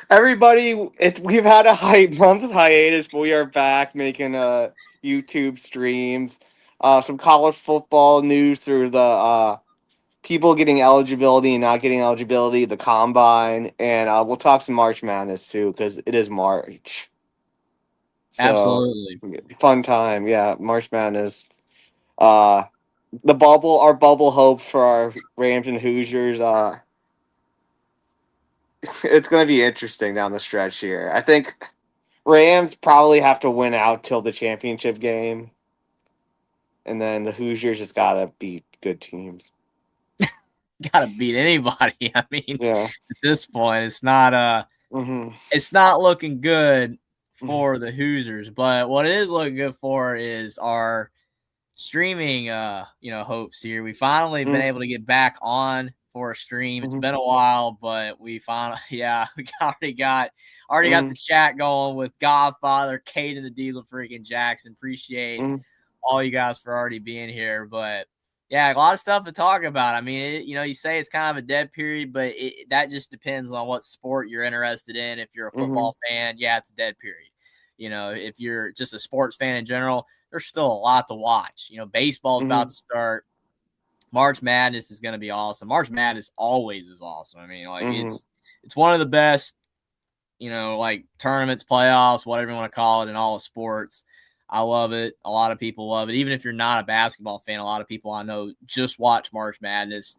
Everybody, we've had a month hiatus, but we are back making YouTube streams. Some college football news through the people getting eligibility and not getting eligibility, the combine, and we'll talk some March Madness too because it is March. So Absolutely. fun time, yeah. March Madness. Uh, our bubble hope for our Rams and Hoosiers. It's going to be interesting down the stretch here. I think Rams probably have to win out till the championship game, and then the Hoosiers just gotta beat good teams. Gotta beat anybody. I mean, Yeah. at this point, Hmm. it's not looking good Hmm. for the Hoosiers. But what it is looking good for is our streaming hopes here. We finally been able to get back on for a stream. It's Hmm. been a while, but we finally we already got Hmm. the chat going with Godfather, Kate and the Diesel freaking Jackson. Appreciate Hmm. all you guys for already being here. But yeah, a lot of stuff to talk about. I mean, you say it's kind of a dead period, but that just depends on what sport you're interested in. If you're a Hmm. football fan, yeah, it's a dead period. If you're just a sports fan in general, there's still a lot to watch. Baseball's about Hmm. to start. March Madness is going to be awesome. March Madness always is awesome. I mean, like Hmm. it's one of the best, like tournaments, playoffs, whatever you want to call it, in all of sports. I love it. A lot of people love it. Even if you're not a basketball fan, a lot of people I know just watch March Madness.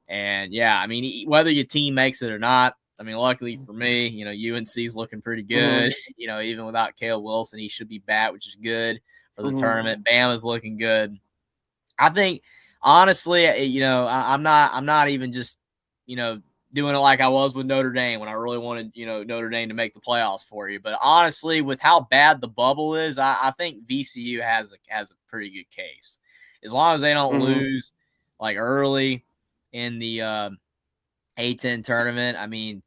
And yeah, I mean, whether your team makes it or not, I mean, luckily for me, UNC's looking pretty Hmm. good. Even without Caleb Wilson, he should be back, which is good for the Hmm. tournament. Bama's looking good. I think honestly, I'm not even just, doing it like I was with Notre Dame when I really wanted, Notre Dame to make the playoffs for you. But honestly, with how bad the bubble is, I think VCU has a pretty good case. As long as they don't Hmm. lose like early in the A10 tournament. I mean,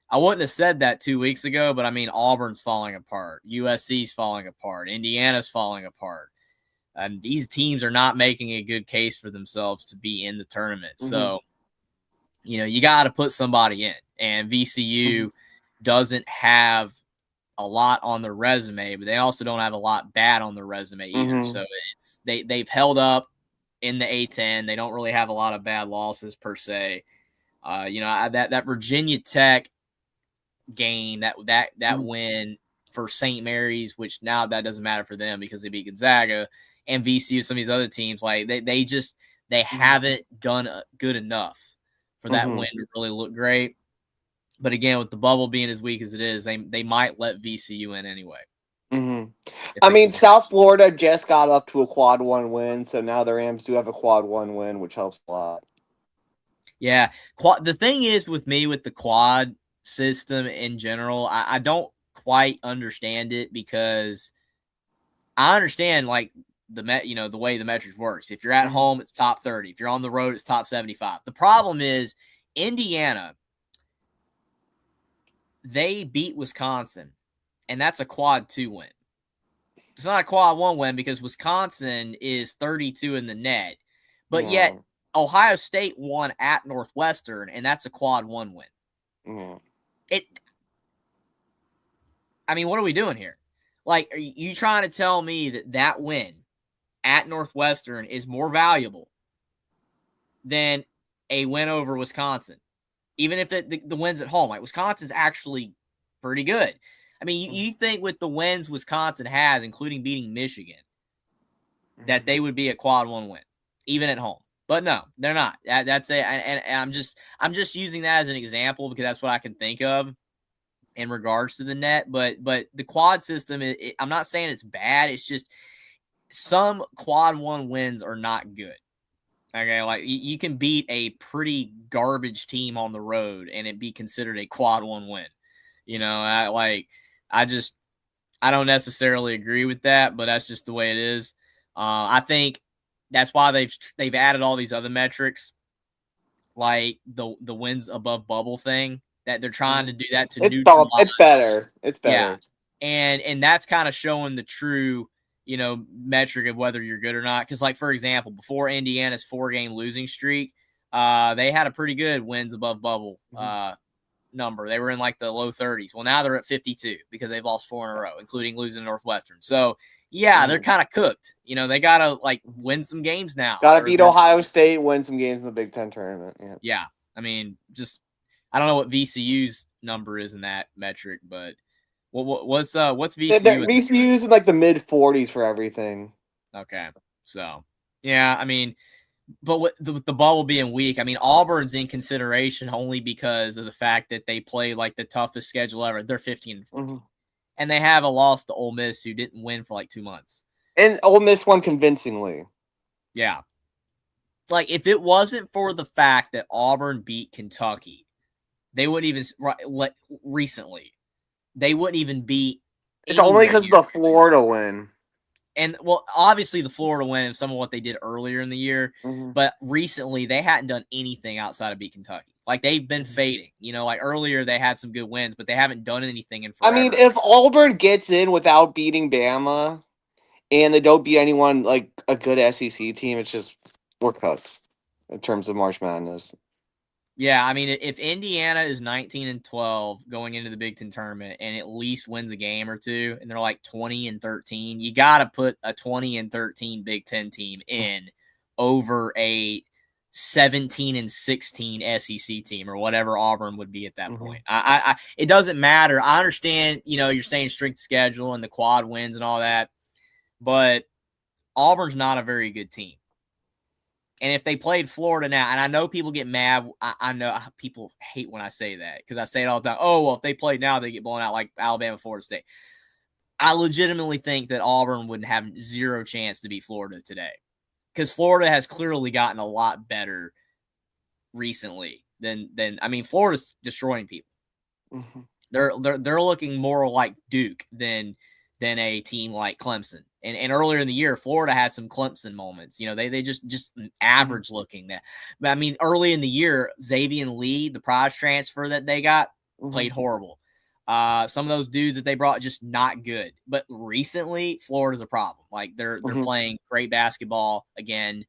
I wouldn't have said that 2 weeks ago, but I mean, Auburn's falling apart. USC's falling apart. Indiana's falling apart. These teams are not making a good case for themselves to be in the tournament. Hmm. So, you got to put somebody in. And Hmm. VCU doesn't have a lot on their resume, but they also don't have a lot bad on their resume either. Hmm. So they've held up in the A10. They don't really have a lot of bad losses per se. That Virginia Tech game, that win for St. Mary's, which now that doesn't matter for them because they beat Gonzaga and VCU, some of these other teams, like they haven't done good enough for that Hmm. win to really look great. But again, with the bubble being as weak as it is, they might let VCU in anyway Hmm. if I they mean, can. South Florida just got up to a quad one win, so now the Rams do have a quad one win, which helps a lot. Yeah, the thing is with me with the quad system in general, I don't quite understand it because I understand like the way the metrics works. If you're at Hmm. home, it's top 30. If you're on the road, it's top 75. The problem is Indiana, they beat Wisconsin, and that's a quad 2 win. It's not a quad 1 win because Wisconsin is 32 in the net. But yet Yeah. Ohio State won at Northwestern, and that's a quad 1 win. Yeah. It I mean, what are we doing here? Like, are you trying to tell me that win at Northwestern is more valuable than a win over Wisconsin, even if the wins at home? Like, Wisconsin's actually pretty good. I mean, you think with the wins Wisconsin has, including beating Michigan, that they would be a quad 1 win, even at home. But no, they're not. That's it. And I'm just using that as an example because that's what I can think of in regards to the net. But the quad system, I'm not saying it's bad. It's just some quad 1 wins are not good. Okay, like you can beat a pretty garbage team on the road and it be considered a quad 1 win. I just I don't necessarily agree with that, but that's just the way it is. I think that's why they've added all these other metrics, like the wins above bubble thing, that they're trying to do that to neutralize. It's better. It's Yeah, better. and that's kind of showing the true metric of whether you're good or not. Because like for example, before Indiana's 4-game losing streak, they had a pretty good wins above bubble Hmm. number. They were in like the low 30s. Well, now they're at 52 because they've lost 4 in a row, including losing to Northwestern. So, yeah, they're kind of cooked. You know, they got to like win some games now. Got to beat Ohio State, win some games in the Big Ten tournament. Yeah. I mean, just I don't know what VCU's number is in that metric, but what's VCU? VCU's in like the mid 40s for everything. Okay. So, yeah, I mean, but with the bubble being weak, I mean, Auburn's in consideration only because of the fact that they play like the toughest schedule ever. They're 15 and 14. And they have a loss to Ole Miss, who didn't win for like 2 months. And Ole Miss won convincingly. Yeah. Like, if it wasn't for the fact that Auburn beat Kentucky, they wouldn't even recently. They wouldn't even beat. It's only because of the Florida win. And, well, obviously the Florida win and some of what they did earlier in the year, but recently they hadn't done anything outside of beat Kentucky. Like, they've been fading. You know, like earlier they had some good wins, but they haven't done anything in forever. I mean, if Auburn gets in without beating Bama and they don't beat anyone like a good SEC team, it's just we're cooked in terms of March Madness. Yeah, I mean, if Indiana is 19 and 12 going into the Big Ten tournament and at least wins a game or two, and they're like 20 and 13, you got to put a 20 and 13 Big Ten team in over a 17 and 16 SEC team or whatever Auburn would be at that point. It doesn't matter. I understand, you know, you're saying strength schedule and the quad wins and all that, but Auburn's not a very good team. And if they played Florida now, and I know people get mad. I know people hate when I say that because I say it all the time. Oh, well, if they played now, they get blown out like Alabama, Florida State. I legitimately think that Auburn would have zero chance to beat Florida today because Florida has clearly gotten a lot better recently than I mean, Florida's destroying people. They're looking more like Duke than a team like Clemson. And earlier in the year, Florida had some Clemson moments. You know, they just average looking. That, I mean, early in the year, Xavier Lee, the prize transfer that they got, played horrible. Some of those dudes that they brought just not good. But recently, Florida's a problem. Like they're playing great basketball again.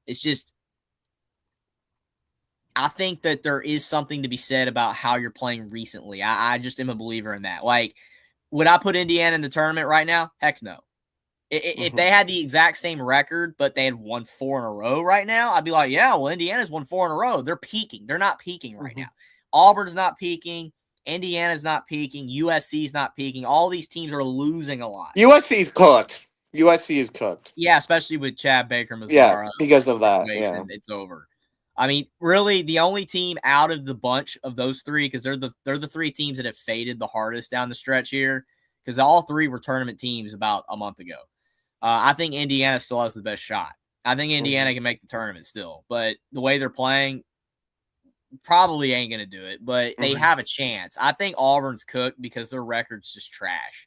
It's just, I think that there is something to be said about how you're playing recently. I just am a believer in that. Like, would I put Indiana in the tournament right now? Heck no. If they had the exact same record, but they had won 4 in a row right now, I'd be like, yeah, well, Indiana's won 4 in a row. They're peaking. They're not peaking right now. Auburn's not peaking. Indiana's not peaking. USC's not peaking. All these teams are losing a lot. USC's cooked. USC is cooked. Yeah, especially with Chad Baker Mazara. Yeah, because of that. Yeah. It's over. I mean, really, the only team out of the bunch of those three, because they're the 3 teams that have faded the hardest down the stretch here, because all 3 were tournament teams about a month ago. I think Indiana still has the best shot. I think Indiana can make the tournament still, but the way they're playing, probably ain't going to do it, but they have a chance. I think Auburn's cooked because their record's just trash.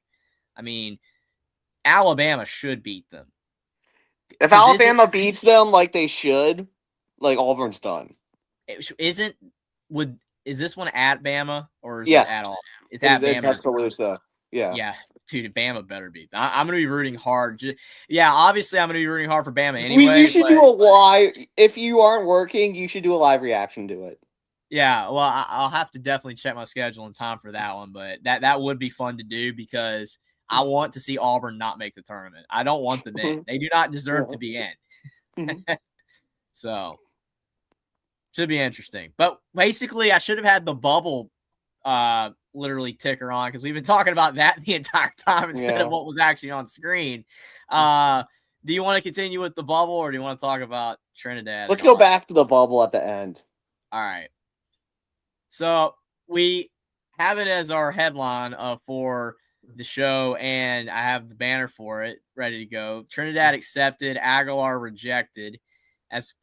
I mean, Alabama should beat them. If Alabama beats them like they should, like Auburn's done. Is this one at Bama or is it at all? It's at Bama. It's Tuscaloosa. Yeah. Yeah. Dude, Bama better beat. I'm going to be rooting hard. Obviously, I'm going to be rooting hard for Bama anyway. You should do a live. If you aren't working, you should do a live reaction to it. Yeah, well, I'll have to definitely check my schedule in time for that one, but that would be fun to do because I want to see Auburn not make the tournament. I don't want them in. They do not deserve to be in. So, should be interesting. But basically, I should have had the bubble literally ticker on because we've been talking about that the entire time instead of what was actually on screen. Do you want to continue with the bubble or do you want to talk about Trinidad? Let's go back to the bubble at the end. All right. So we have it as our headline for the show, and I have the banner for it ready to go. Trinidad accepted, Aguilar rejected. As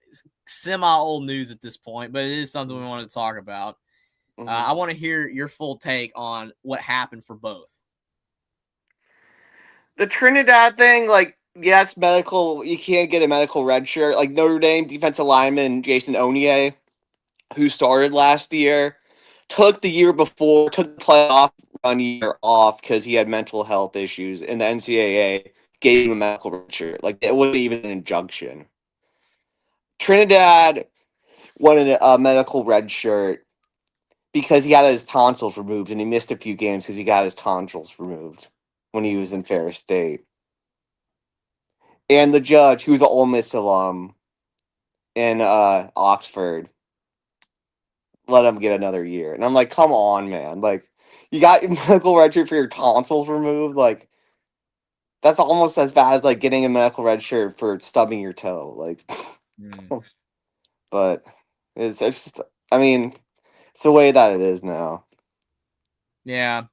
semi-old news at this point, but it is something we want to talk about. I want to hear your full take on what happened for both. The Trinidad thing, like, yes, medical, you can't get a medical red shirt. Like Notre Dame defensive lineman Jason Onye, who started last year, took the playoff run year off because he had mental health issues, and the NCAA gave him a medical red shirt. Like, it wasn't even an injunction. Trinidad wanted a medical red shirt because he got his tonsils removed, and he missed a few games because he got his tonsils removed when he was in Ferris State. And the judge, who's an Ole Miss alum in Oxford, let him get another year. And I'm like, come on, man. Like, you got your medical redshirt for your tonsils removed. Like, that's almost as bad as like getting a medical redshirt for stubbing your toe. Like, but it's just, I mean, it's the way that it is now. Yeah.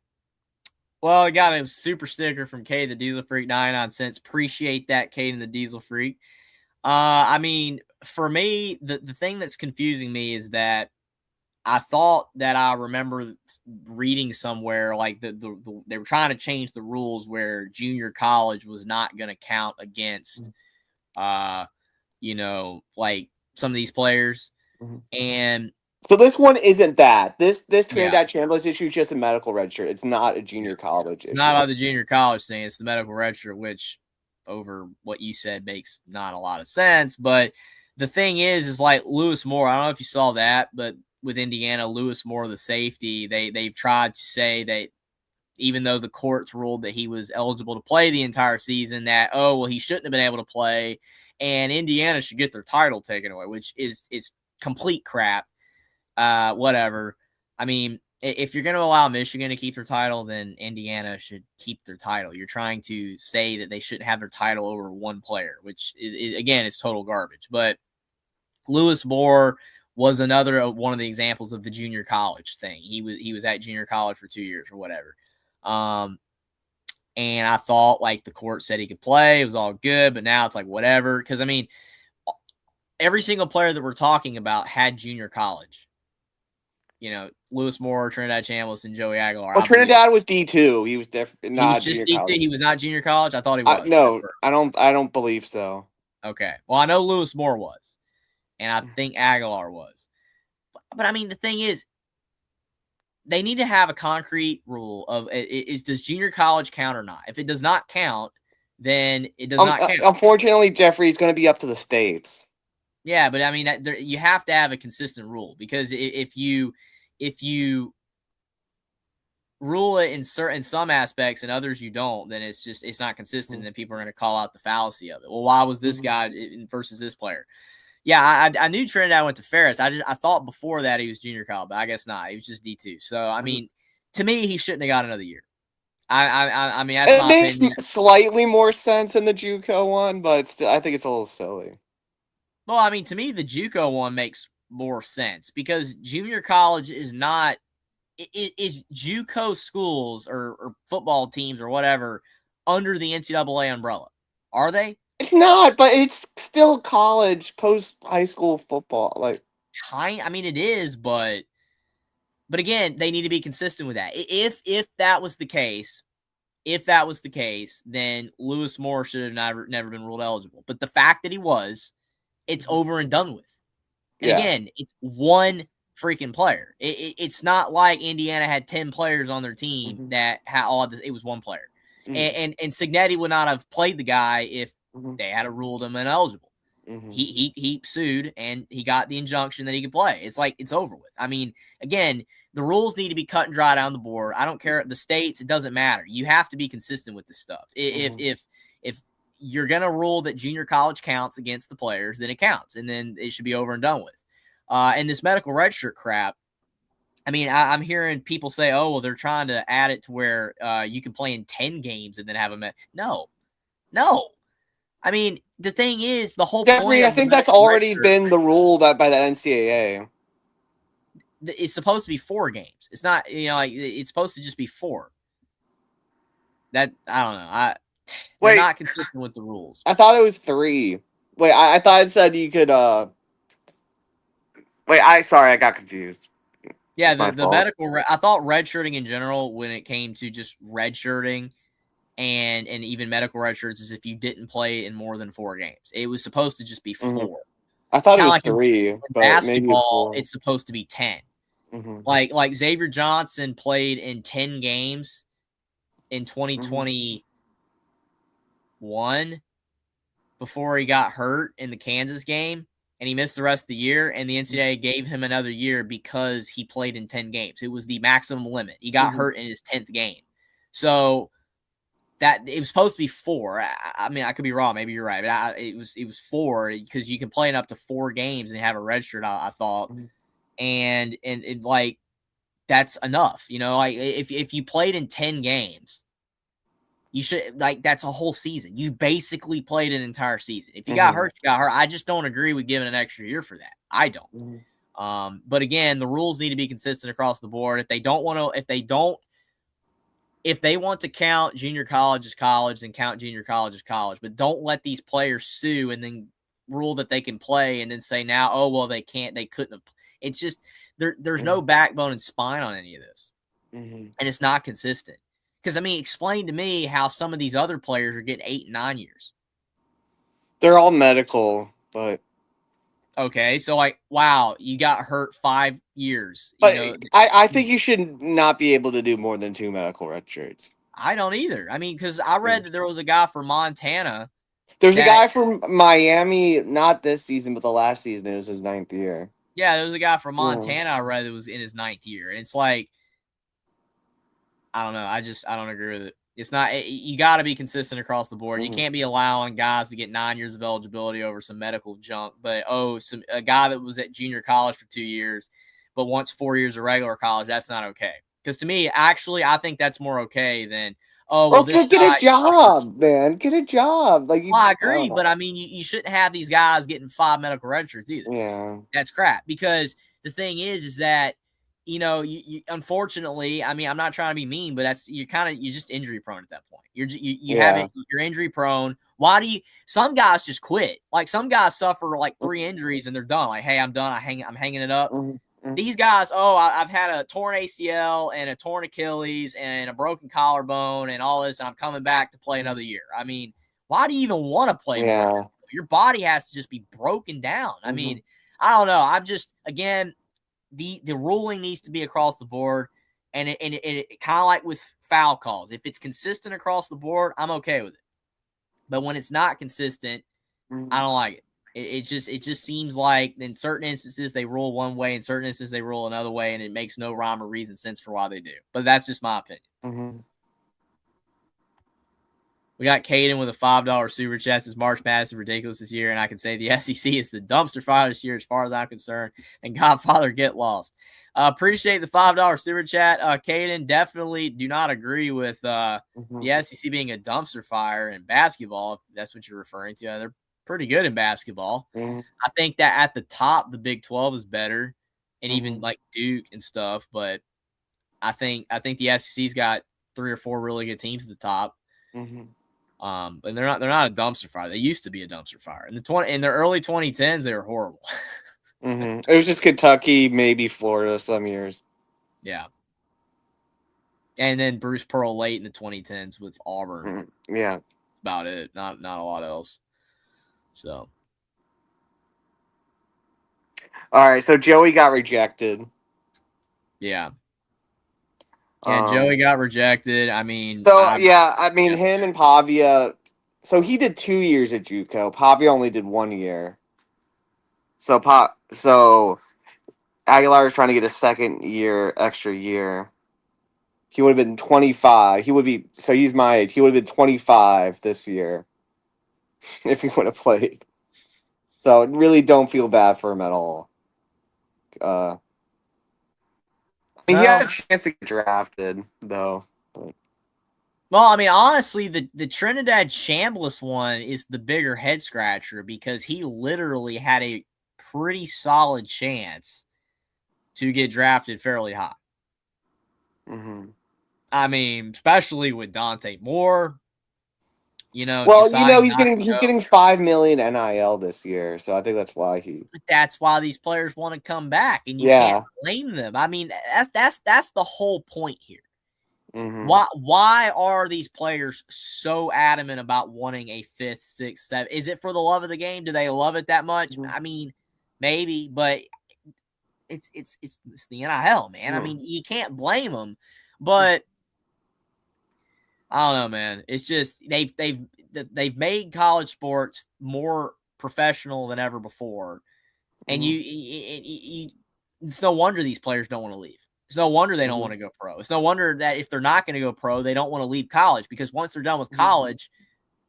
Well, I got a super sticker from Kay the Diesel Freak, 99 cents. Appreciate that, Kay and the Diesel Freak. I mean, for me, the thing that's confusing me is that I thought that I remember reading somewhere like they were trying to change the rules where junior college was not going to count against, you know, like some of these players. And so this one isn't that. This Trinidad Chambliss issue is just a medical redshirt. It's not a junior college issue. It's not about the junior college thing. It's the medical redshirt, which over what you said makes not a lot of sense. But the thing is like Lewis Moore. I don't know if you saw that, but with Indiana, Lewis Moore, the safety, they've tried to say that even though the courts ruled that he was eligible to play the entire season, that, oh, well, he shouldn't have been able to play, and Indiana should get their title taken away, which is complete crap. Whatever. I mean, if you're going to allow Michigan to keep their title, then Indiana should keep their title. You're trying to say that they shouldn't have their title over one player, which is again, is total garbage. But Lewis Moore was another one of the examples of the junior college thing. He was at junior college for 2 years or whatever. And I thought like the court said he could play. It was all good, but now it's like whatever. Because I mean, every single player that we're talking about had junior college. You know, Lewis Moore, Trinidad Chambliss, and Joey Aguilar. Well, Trinidad was D2. He was different. He was just D2. He was not junior college. I thought he was. No, I don't believe so. Okay. Well, I know Lewis Moore was, and I think Aguilar was. But I mean, the thing is, they need to have a concrete rule of does junior college count or not? If it does not count, then it does not count. Unfortunately, Jeffrey, is going to be up to the states. Yeah, but I mean, you have to have a consistent rule, because if you rule it in some aspects and others you don't, then it's not consistent, and then people are going to call out the fallacy of it. Well, why was this guy versus this player? Yeah, I knew Trinidad went to Ferris. I thought before that he was junior college, but I guess not. He was just D2. So I mean, to me, he shouldn't have got another year. I mean, that's my opinion. It makes slightly more sense than the JUCO one, but still, I think it's a little silly. Well, I mean, to me, the JUCO one makes more sense, because junior college is not is JUCO schools or football teams or whatever under the NCAA umbrella. Are they? It's not, but it's still college, post high school football. Like, I mean, it is, but again, they need to be consistent with that. If that was the case, then Lewis Moore should have never been ruled eligible. But the fact that he was, it's over and done with. And again, it's one freaking player. It's not like Indiana had 10 players on their team that had all this. It was one player. And Signetti would not have played the guy if they had ruled him ineligible. He sued, and he got the injunction that he could play. It's like, it's over with. I mean, again, the rules need to be cut and dry down the board. I don't care the states; it doesn't matter. You have to be consistent with this stuff. If you're gonna rule that junior college counts against the players, then it counts, and then it should be over and done with. And this medical redshirt crap. I mean, I'm hearing people say, "Oh, well, they're trying to add it to where you can play in 10 games and then have a No. I mean, the thing is, the whole Jeffrey, point. I think that's already been the rule that by the NCAA. It's supposed to be 4 games. It's not, like it's supposed to just be 4. That I don't know. They're not consistent with the rules. I thought it was 3. Wait, I thought it said you could. Sorry, I got confused. Yeah, the medical. I thought redshirting in general, when it came to just redshirting and even medical redshirts, is if you didn't play in more than 4 games. It was supposed to just be 4. I thought Kinda it was like 3. In but basketball, maybe it's supposed to be 10. Like Xavier Johnson played in 10 games in 2021 before he got hurt in the Kansas game, and he missed the rest of the year, and the NCAA gave him another year because he played in 10 games. It was the maximum limit. He got hurt in his 10th game. So that it was supposed to be 4. I mean, I could be wrong. Maybe you're right. But it was 4 because you can play in up to 4 games and have a red shirt, I thought. And like, that's enough. Like if you played in 10 games, you should, like, that's a whole season. You basically played an entire season. If you got hurt, you got hurt. I just don't agree with giving an extra year for that. I don't. But again, the rules need to be consistent across the board. If they want to count junior college as college, then count junior college as college. But don't let these players sue and then rule that they can play and then say now, oh, well, they can't, they couldn't have. It's just, there's no backbone and spine on any of this. And it's not consistent. Because, I mean, explain to me how some of these other players are getting 8 and 9 years. They're all medical, but... Okay, so, like, wow, you got hurt 5 years. But I think you should not be able to do more than 2 medical red shirts. I don't either. I mean, because I read that there was a guy from Montana. There's a guy from Miami, not this season, but the last season. It was his 9th year. Yeah, there was a guy from Montana I read that was in his 9th year. And it's like, I don't know. I don't agree with it. It's not. You got to be consistent across the board. You can't be allowing guys to get 9 years of eligibility over some medical junk. But a guy that was at junior college for 2 years, but wants 4 years of regular college, that's not okay. Because to me, actually, I think that's more okay than this get a job, man. Get a job. Like, I agree, but I mean, you shouldn't have these guys getting 5 medical red shirts either. Yeah, that's crap. Because the thing is that. You unfortunately, I mean, I'm not trying to be mean, but you're just injury prone at that point. You're injury prone. Why do some guys just quit? Like, some guys suffer like 3 injuries and they're done. Like, hey, I'm done. I'm hanging it up. These guys, I've had a torn ACL and a torn Achilles and a broken collarbone and all this, and I'm coming back to play another year. I mean, why do you even want to play? Yeah. Your body has to just be broken down. I mean, I don't know. I'm just, again, the ruling needs to be across the board, and it kind of like with foul calls. If it's consistent across the board, I'm okay with it. But when it's not consistent, I don't like it. It just seems like in certain instances they rule one way, in certain instances they rule another way, and it makes no rhyme or reason sense for why they do. But that's just my opinion. We got Caden with a $5 super chat. Says March Madness is ridiculous this year, and I can say the SEC is the dumpster fire this year as far as I'm concerned. And Godfather, get lost. Appreciate the $5 super chat. Caden, definitely do not agree with the SEC being a dumpster fire in basketball, if that's what you're referring to. They're pretty good in basketball. I think that at the top, the Big 12 is better, and even like Duke and stuff. But I think the SEC's got 3 or 4 really good teams at the top. And they're not a dumpster fire. They used to be a dumpster fire. In the early 2010s, they were horrible. It was just Kentucky, maybe Florida some years. Yeah. And then Bruce Pearl late in the 2010s with Auburn. Yeah. That's about it. Not a lot else. So. All right, so Joey got rejected. Yeah. Yeah, Joey got rejected. I mean, him and Pavia. So he did 2 years at JUCO. Pavia only did 1 year. So Aguilar is trying to get a second year, extra year. He would have been 25. He's my age. He would have been 25 this year if he would have played. So really don't feel bad for him at all. He had a chance to get drafted, though. Well, I mean, honestly, the Trinidad Chambliss one is the bigger head scratcher because he literally had a pretty solid chance to get drafted fairly high. I mean, especially with Dante Moore. He's getting $5 million NIL this year, so I think that's why But that's why these players want to come back, and you can't blame them. I mean, that's the whole point here. Why are these players so adamant about wanting a 5th, 6th, 7th? Is it for the love of the game? Do they love it that much? I mean, maybe, but it's the NIL, man. I mean, you can't blame them, but. I don't know, man. It's just they've made college sports more professional than ever before, And it's no wonder these players don't want to leave. It's no wonder they don't want to go pro. It's no wonder that if they're not going to go pro, they don't want to leave college, because once they're done with college,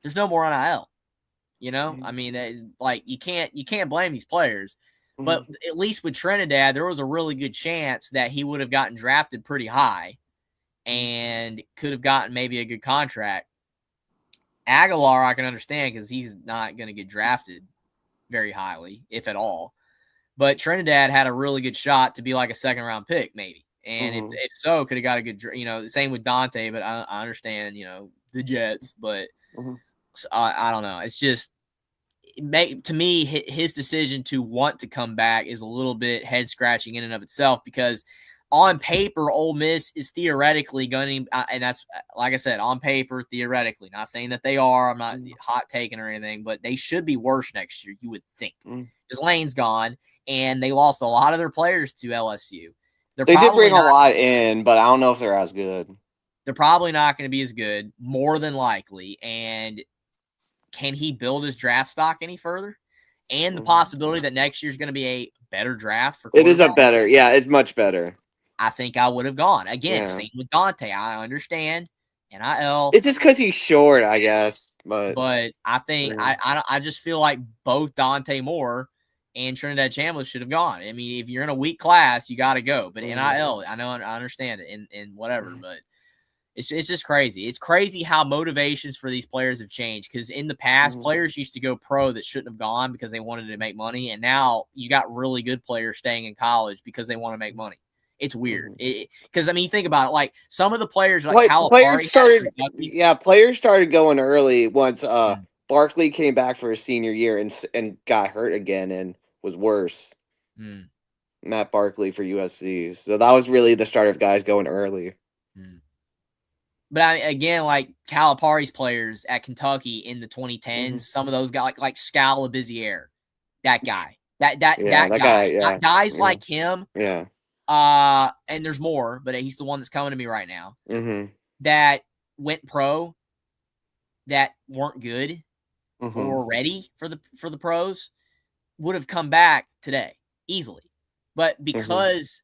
there's no more NIL. You know, I mean, like you can't blame these players. But at least with Trinidad, there was a really good chance that he would have gotten drafted pretty high and could have gotten maybe a good contract. Aguilar, I can understand, because he's not going to get drafted very highly, if at all. But Trinidad had a really good shot to be like a second-round pick, maybe. And if so, could have got a good, same with Dante, but I understand, the Jets. But so, I don't know. It's just, to me, his decision to want to come back is a little bit head-scratching in and of itself, because on paper, Ole Miss is theoretically going to, and that's, like I said, on paper, theoretically. Not saying that they are. I'm not hot taking or anything, but they should be worse next year, you would think. Because Lane's gone, and they lost a lot of their players to LSU. They did bring a lot in, but I don't know if they're as good. They're probably not going to be as good, more than likely. And can he build his draft stock any further? And the possibility that next year's going to be a better draft for it is it's much better. I think I would have gone. Again, same with Dante. I understand NIL. It's just because he's short, I guess. But I think I just feel like both Dante Moore and Trinidad Chambliss should have gone. I mean, if you're in a weak class, you got to go. But NIL, I know, I understand it, and whatever. But it's just crazy. It's crazy how motivations for these players have changed. Because in the past, players used to go pro that shouldn't have gone because they wanted to make money, and now you got really good players staying in college because they want to make money. It's weird. Because, I mean, think about it. Like, some of the players, like Calipari, players started going early once Barkley came back for his senior year and got hurt again and was worse. Matt Barkley for USC. So that was really the start of guys going early. But again, like Calipari's players at Kentucky in the 2010s, some of those guys, like Scala Bizier, that guy. That guy. Guys like him. Yeah. And there's more, but he's the one that's coming to me right now. That went pro, that weren't good or ready for the pros, would have come back today easily. But because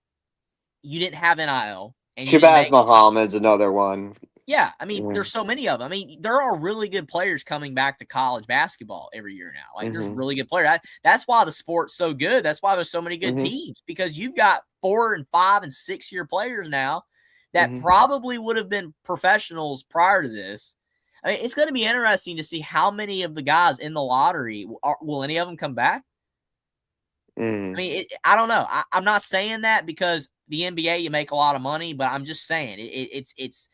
you didn't have NIL, and Shabazz Muhammad's another one. Yeah, I mean, there's so many of them. I mean, there are really good players coming back to college basketball every year now. Like, there's really good players. That's why the sport's so good. That's why there's so many good teams, because you've got 4 and 5 and 6 year players now that probably would have been professionals prior to this. I mean, it's going to be interesting to see how many of the guys in the lottery will any of them come back. I mean, I don't know. I'm not saying that because the NBA, you make a lot of money, but I'm just saying it's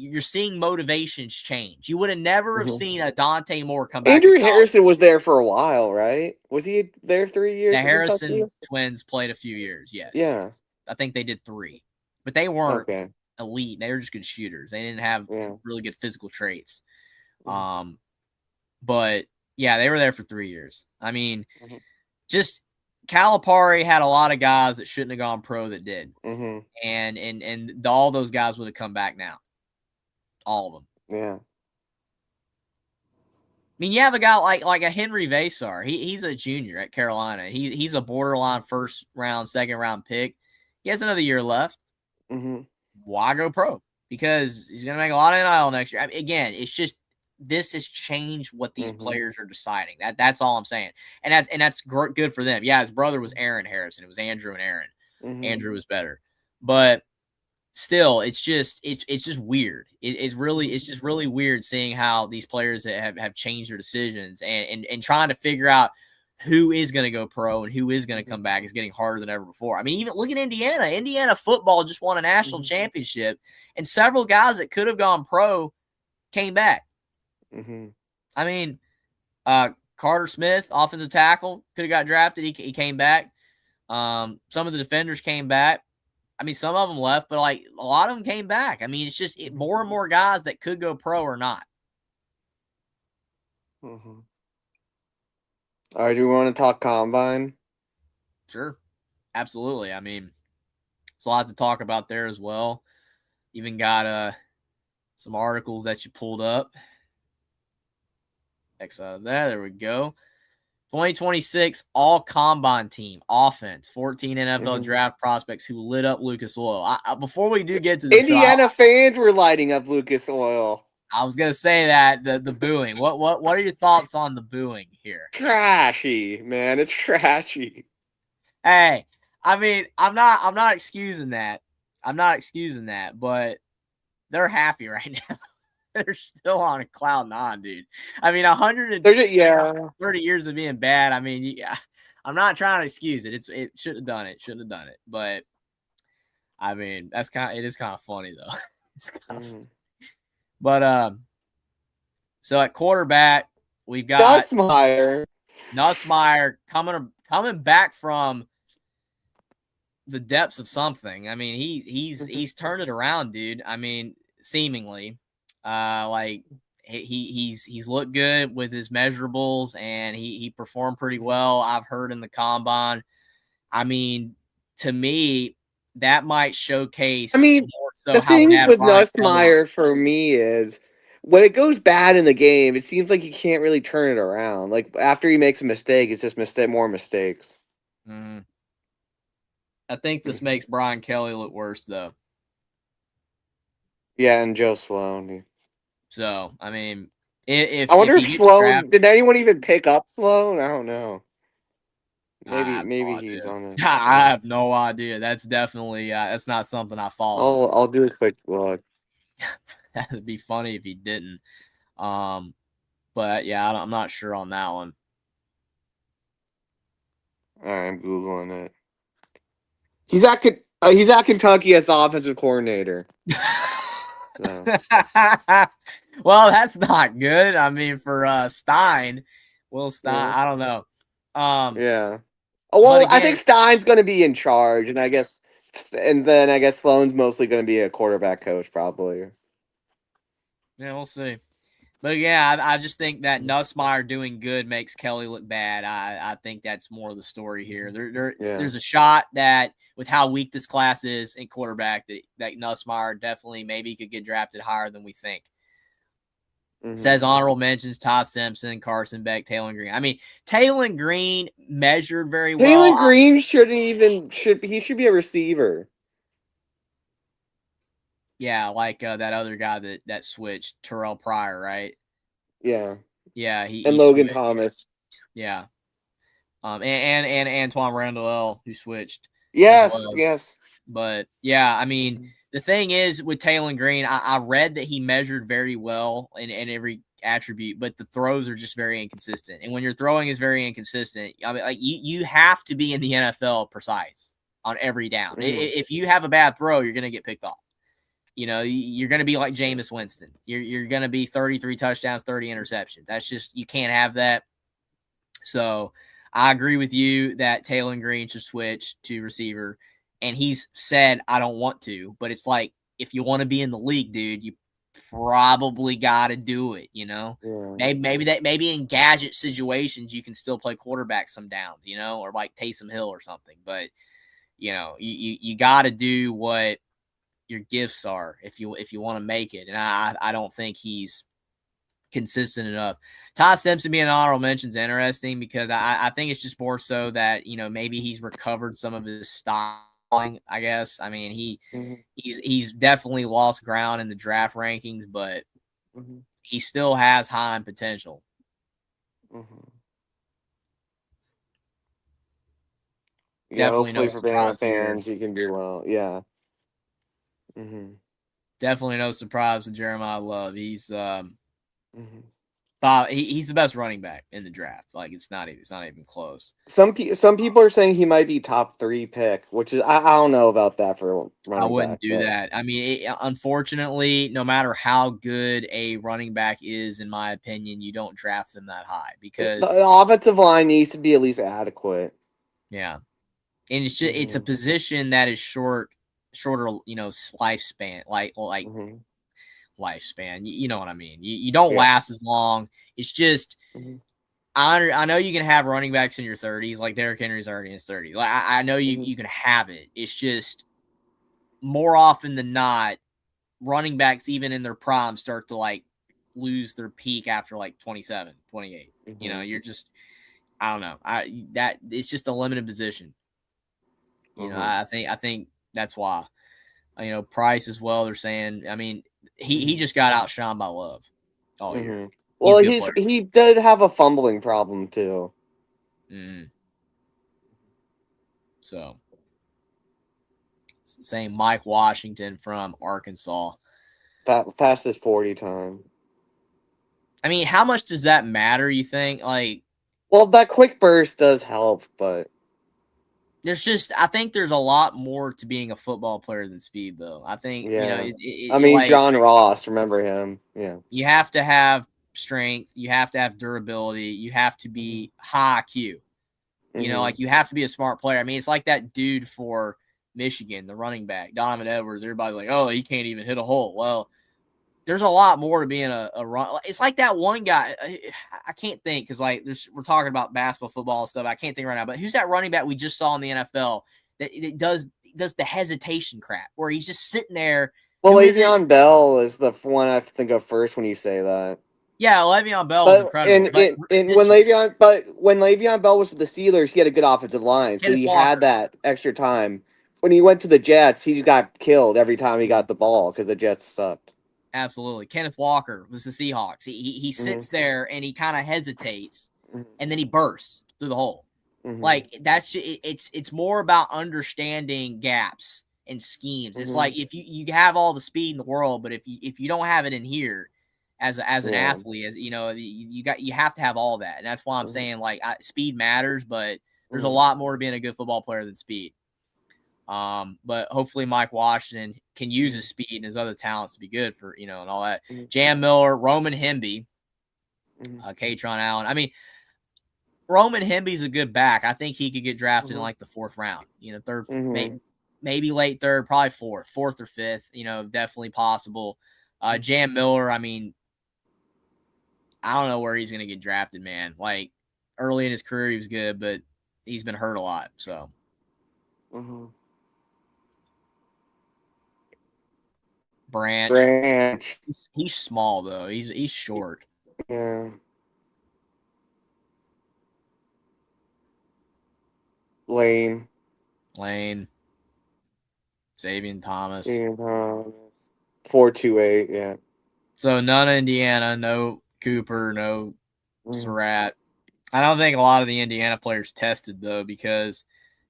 you're seeing motivations change. You would have never have seen a Dante Moore come back. Andrew Harrison was there for a while, right? Was he there 3 years? The Harrison twins played a few years, yes. Yeah. I think they did 3. But they weren't elite. They were just good shooters. They didn't have really good physical traits. But, yeah, they were there for 3 years. I mean, just Calipari had a lot of guys that shouldn't have gone pro that did. And all those guys would have come back now. All of them. Yeah. I mean, you have a guy like a Henry Vasar. He's a junior at Carolina. He's a borderline first round, second round pick. He has another year left. Why go pro? Because he's going to make a lot of NIL next year. I mean, again, it's just this has changed what these players are deciding. That's all I'm saying. And that's good for them. Yeah, his brother was Aaron Harrison. It was Andrew and Aaron. Andrew was better. But still, it's just weird. It's just really weird seeing how these players have changed their decisions and trying to figure out who is going to go pro and who is going to come back is getting harder than ever before. I mean, even look at Indiana. Indiana football just won a national championship, and several guys that could have gone pro came back. I mean, Carter Smith, offensive tackle, could have got drafted. He came back. Some of the defenders came back. I mean, some of them left, but like a lot of them came back. I mean, it's just more and more guys that could go pro or not. All right, do we want to talk combine? Sure, absolutely. I mean, it's a lot to talk about there as well. Even got some articles that you pulled up. X out of that. There we go. 2026 all combine team offense, 14 NFL Mhm. draft prospects who lit up Lucas Oil. Before we do get to the show, Indiana fans were lighting up Lucas Oil. I was gonna say that the booing. What are your thoughts on the booing here? Trashy, man. It's trashy. Hey, I mean, I'm not excusing that. I'm not excusing that, but they're happy right now. They're still on a cloud nine, dude. I mean, 130 years of being bad. I mean, yeah, I'm not trying to excuse it. It should have done it. Shouldn't have done it. But I mean, it is kind of funny though. It's kind of, but so at quarterback, we've got Nussmeier coming back from the depths of something. I mean, he's turned it around, dude. I mean, seemingly, like he's looked good with his measurables, and he performed pretty well. I've heard in the combine. I mean, to me, that might showcase. I mean, more so the how thing with Brian Kelly. Nussmeier for me is when it goes bad in the game, it seems like he can't really turn it around. Like after he makes a mistake, it's just more mistakes. Mm-hmm. I think this makes Brian Kelly look worse, though. Yeah, and Joe Sloan. So, I mean, if I wonder if if he gets Sloan drafted, did anyone even pick up Sloan? I don't know. I have Maybe no he's idea. on it. I have no idea. That's definitely that's not something I follow. I'll do a quick look. That'd be funny if he didn't. But yeah, I'm not sure on that one. All right, I'm googling it. He's at Kentucky as the offensive coordinator. So. Well, that's not good. I mean, for Stein, Will Stein, Yeah. I don't know. Yeah. Oh, well, again, I think Stein's going to be in charge, and then I guess Sloan's mostly going to be a quarterback coach, probably. Yeah, we'll see. But yeah, I just think that Nussmeier doing good makes Kelly look bad. I think that's more of the story here. There's a shot that with how weak this class is in quarterback that Nussmeier definitely maybe could get drafted higher than we think. Says honorable mentions Todd Simpson, Carson Beck, Taylor Green. I mean, Taylor Green measured very well. Taylor Green should be a receiver. Yeah, like that other guy that switched, Terrell Pryor, right? Yeah. Yeah, and he Logan switched. Thomas. Yeah. And Antoine Randall, who switched. Yes. But yeah, I mean, the thing is with Taylor Green, I read that he measured very well in every attribute, but the throws are just very inconsistent. And when your throwing is very inconsistent, I mean, like you have to be in the NFL precise on every down. If you have a bad throw, you're going to get picked off. You know, you're going to be like Jameis Winston. You're going to be 33 touchdowns, 30 interceptions. That's just, you can't have that. So I agree with you that Taylor Green should switch to receiver. And he's said, I don't want to. But it's like, if you want to be in the league, dude, you probably got to do it, you know? Yeah. Maybe in gadget situations, you can still play quarterback some downs, you know, or like Taysom Hill or something. But, you know, you got to do what your gifts are if you want to make it. And I don't think he's consistent enough. Todd Simpson being an honorable mention is interesting because I think it's just more so that, you know, maybe he's recovered some of his styling, I guess. I mean, he's definitely lost ground in the draft rankings, but he still has high potential. Yeah, hopefully for Bama fans, he can do well. Yeah. Definitely no surprise with Jeremiah Love. He's he's the best running back in the draft. Like it's not even close. Some people are saying he might be top 3 pick, which is I don't know about that for running I wouldn't back, do that. I mean, unfortunately, no matter how good a running back is, in my opinion, you don't draft them that high because the offensive line needs to be at least adequate. Yeah, and it's just it's a position that is shorter, you know, lifespan, like lifespan. You know what I mean? You don't last as long. It's just I know you can have running backs in your 30s, like Derrick Henry's already in his 30s. Like I know you can have it. It's just more often than not, running backs, even in their prime, start to like lose their peak after like 27, 28. You know, you're just I don't know. That it's just a limited position. You know, I think that's why. Price as well. They're saying. I mean, he just got outshined by Love all year. He's Well, a good player. he did have a fumbling problem too. So, saying Mike Washington from Arkansas. Fastest 40 time. I mean, how much does that matter, you think? Like, well, that quick burst does help, but I think there's a lot more to being a football player than speed, though. I think, I mean, John Ross, remember him? Yeah. You have to have strength. You have to have durability. You have to be high IQ. Like you have to be a smart player. I mean, it's like that dude for Michigan, the running back, Donovan Edwards. Everybody's like, oh, he can't even hit a hole. Well, there's a lot more to being a run. It's like that one guy. I can't think because we're talking about basketball, football stuff. I can't think right now. But who's that running back we just saw in the NFL that does the hesitation crap where he's just sitting there? Well, Le'Veon Bell is the one I think of first when you say that. Yeah, Le'Veon Bell was incredible. When Le'Veon Bell was with the Steelers, he had a good offensive line, so he had that extra time. When he went to the Jets, he got killed every time he got the ball because the Jets sucked. Absolutely. Kenneth Walker was the Seahawks. He sits there and he kind of hesitates, and then he bursts through the hole. Like it's more about understanding gaps and schemes. It's like if you have all the speed in the world, but if you don't have it in here as an athlete, as you have to have all that, and that's why I'm saying speed matters, but there's a lot more to being a good football player than speed. But hopefully Mike Washington can use his speed and his other talents to be good for, and all that. Jam Miller, Roman Hemby, Katron Allen. I mean, Roman Hemby's a good back. I think he could get drafted in the fourth round, third, maybe late third, probably fourth or fifth, definitely possible. Jam Miller, I mean, I don't know where he's going to get drafted, man. Like early in his career, he was good, but he's been hurt a lot. So, Branch. He's small though. He's short. Yeah. Lane. Xavier Thomas. 4.28. Yeah. So none of Indiana. No Cooper. No Surratt. I don't think a lot of the Indiana players tested though because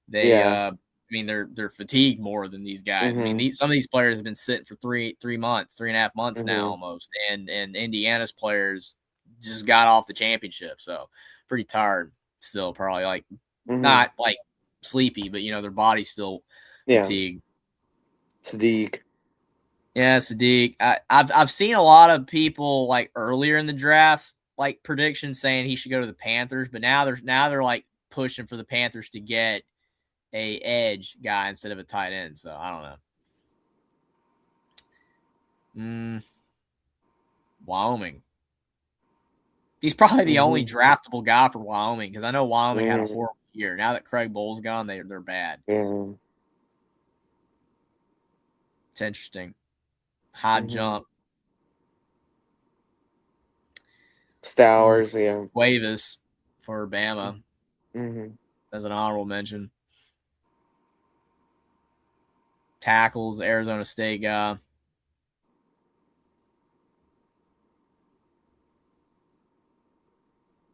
they. They're fatigued more than these guys. I mean, some of these players have been sitting for 3.5 months now almost, and Indiana's players just got off the championship, so pretty tired still, probably not sleepy, but their body's still fatigued. Sadiq. Yeah, Sadiq. I've seen a lot of people earlier in the draft predictions saying he should go to the Panthers, but now they're pushing for the Panthers to get a edge guy instead of a tight end. So I don't know. Wyoming. He's probably the only draftable guy for Wyoming because I know Wyoming had a horrible year. Now that Craig Bull's gone, they're bad. It's interesting. High jump. Stowers, Wavis for Bama as an honorable mention. Tackles, Arizona State guy.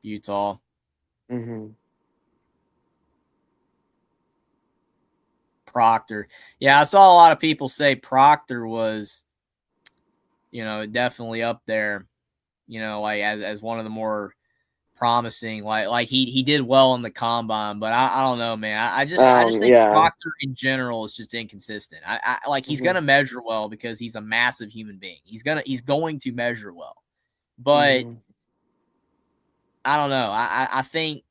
Utah. Proctor. Yeah, I saw a lot of people say Proctor was, definitely up there, as one of the more promising. He did well in the combine, but I don't know, man. I just think Proctor in general is just inconsistent. He's gonna measure well because he's a massive human being. He's going to measure well, but I don't know. I think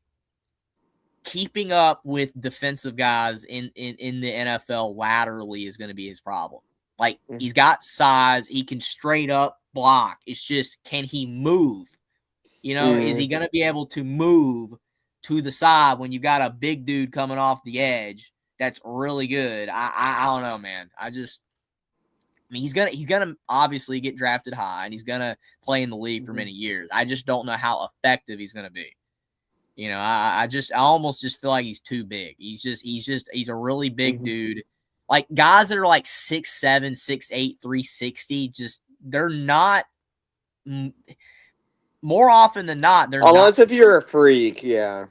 keeping up with defensive guys in the NFL laterally is going to be his problem. He's got size, he can straight up block. It's just, can he move? Is he going to be able to move to the side when you got a big dude coming off the edge that's really good? I don't know, man. He's gonna obviously get drafted high and he's gonna play in the league for many years. I just don't know how effective he's gonna be. You know, I almost just feel like he's too big. He's a really big dude. Like guys that are like 6'7", 6'8", 360, just they're not. More often than not, they're unless not. if you're a freak, yeah.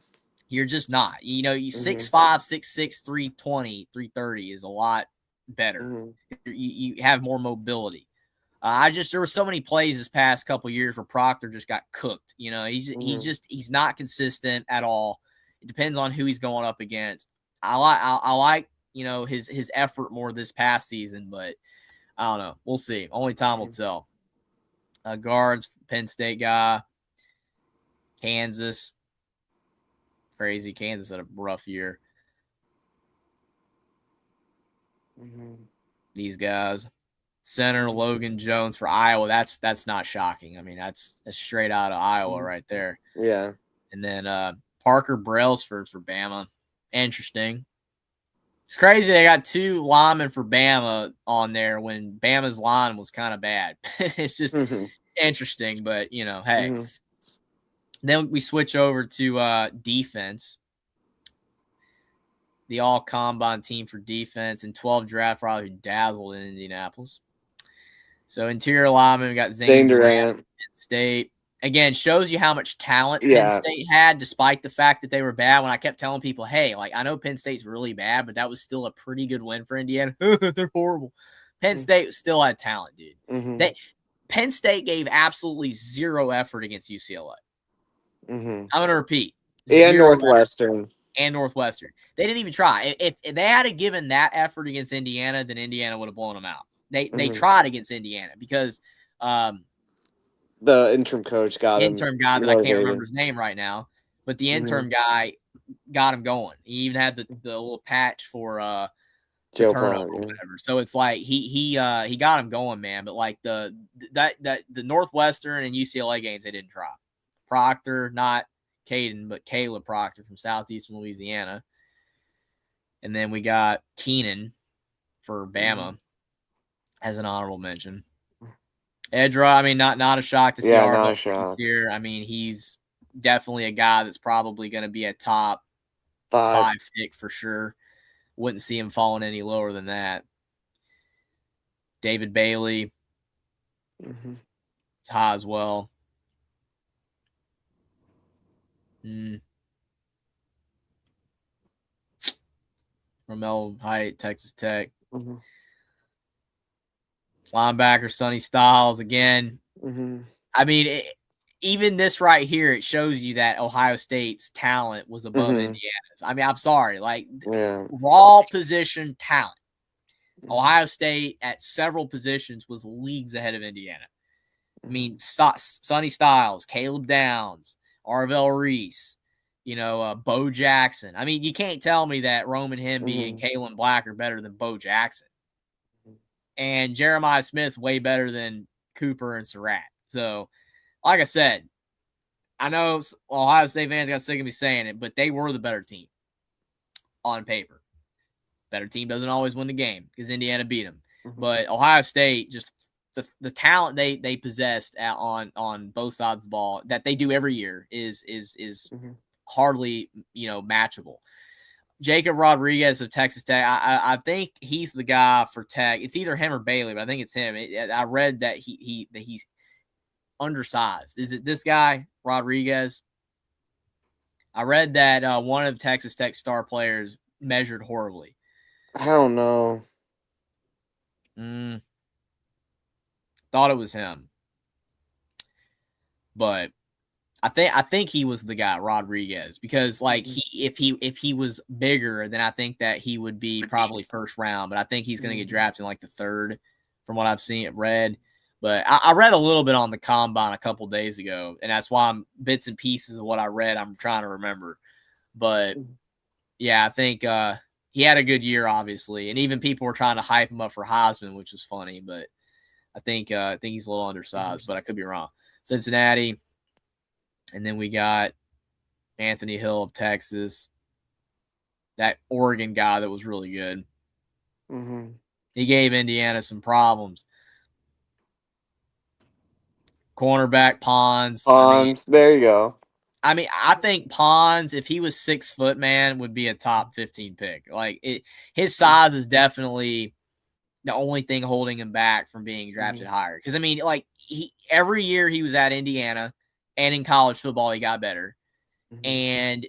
You're just not. You know, you 6'5", 6'6", 320, 330 is a lot better. You have more mobility. There were so many plays this past couple years where Proctor just got cooked. You know, he's not consistent at all. It depends on who he's going up against. I like you know his effort more this past season, but I don't know. We'll see. Only time will tell. Guards, Penn State guy, Kansas. Crazy. Kansas had a rough year. These guys. Center Logan Jones for Iowa. That's not shocking. I mean, that's straight out of Iowa right there. Yeah. And then Parker Brailsford for Bama. Interesting. It's crazy they got 2 linemen for Bama on there when Bama's line was kind of bad. It's just interesting, but you know, hey. Then we switch over to defense. The all-combine team for defense and 12 draft probably dazzled in Indianapolis. So interior lineman, we got Zane Durant, Penn State. Again, shows you how much talent Penn State had, despite the fact that they were bad. When I kept telling people, hey, like I know Penn State's really bad, but that was still a pretty good win for Indiana. They're horrible. Penn State still had talent, dude. Penn State gave absolutely zero effort against UCLA. I'm going to repeat. And Northwestern. And Northwestern. They didn't even try. If they had given that effort against Indiana, then Indiana would have blown them out. They tried against Indiana because the interim coach got him. Interim guy that I can't remember his name right now, but the interim guy got him going. He even had the little patch for Joe turnover or whatever. So it's like he got him going, man. But like the Northwestern and UCLA games, they didn't try. Proctor, not Caden, but Caleb Proctor from Southeastern Louisiana. And then we got Keenan for Bama as an honorable mention. Edra, I mean, not a shock to see Arvell here. I mean, he's definitely a guy that's probably going to be a top 5 pick for sure. Wouldn't see him falling any lower than that. David Bailey, high as well. Romello Height, Texas Tech. Linebacker Sonny Styles again. I mean, even this right here, it shows you that Ohio State's talent was above Indiana's. I mean, I'm sorry, like raw position talent. Ohio State at several positions was leagues ahead of Indiana. I mean, Sonny Styles, Caleb Downs, Arvell Reese, you know, Bo Jackson. I mean, you can't tell me that Roman Hemby and Kalen Black are better than Bo Jackson. And Jeremiah Smith way better than Cooper and Surratt. So, like I said, I know Ohio State fans got sick of me saying it, but they were the better team on paper. Better team doesn't always win the game because Indiana beat them. But Ohio State, just the talent they possessed on both sides of the ball that they do every year is hardly, you know, matchable. Jacob Rodriguez of Texas Tech, I think he's the guy for Tech. It's either him or Bailey, but I think it's him. I read that he's undersized. Is it this guy, Rodriguez? I read that one of Texas Tech's star players measured horribly. I don't know. Thought it was him. But I think he was the guy, Rodriguez, because like if he was bigger, then I think that he would be probably first round. But I think he's going to get drafted in like the 3rd, from what I've read. But I read a little bit on the combine a couple days ago, and that's why I'm bits and pieces of what I read. I'm trying to remember, but yeah, I think he had a good year, obviously, and even people were trying to hype him up for Heisman, which was funny. But I think he's a little undersized, but I could be wrong. Cincinnati. And then we got Anthony Hill of Texas, that Oregon guy that was really good. He gave Indiana some problems. Cornerback Pons. There you go. I mean, I think Pons, if he was 6 foot, man, would be a top 15 pick. Like his size is definitely the only thing holding him back from being drafted higher. Because I mean, like every year he was at Indiana and in college football, he got better. And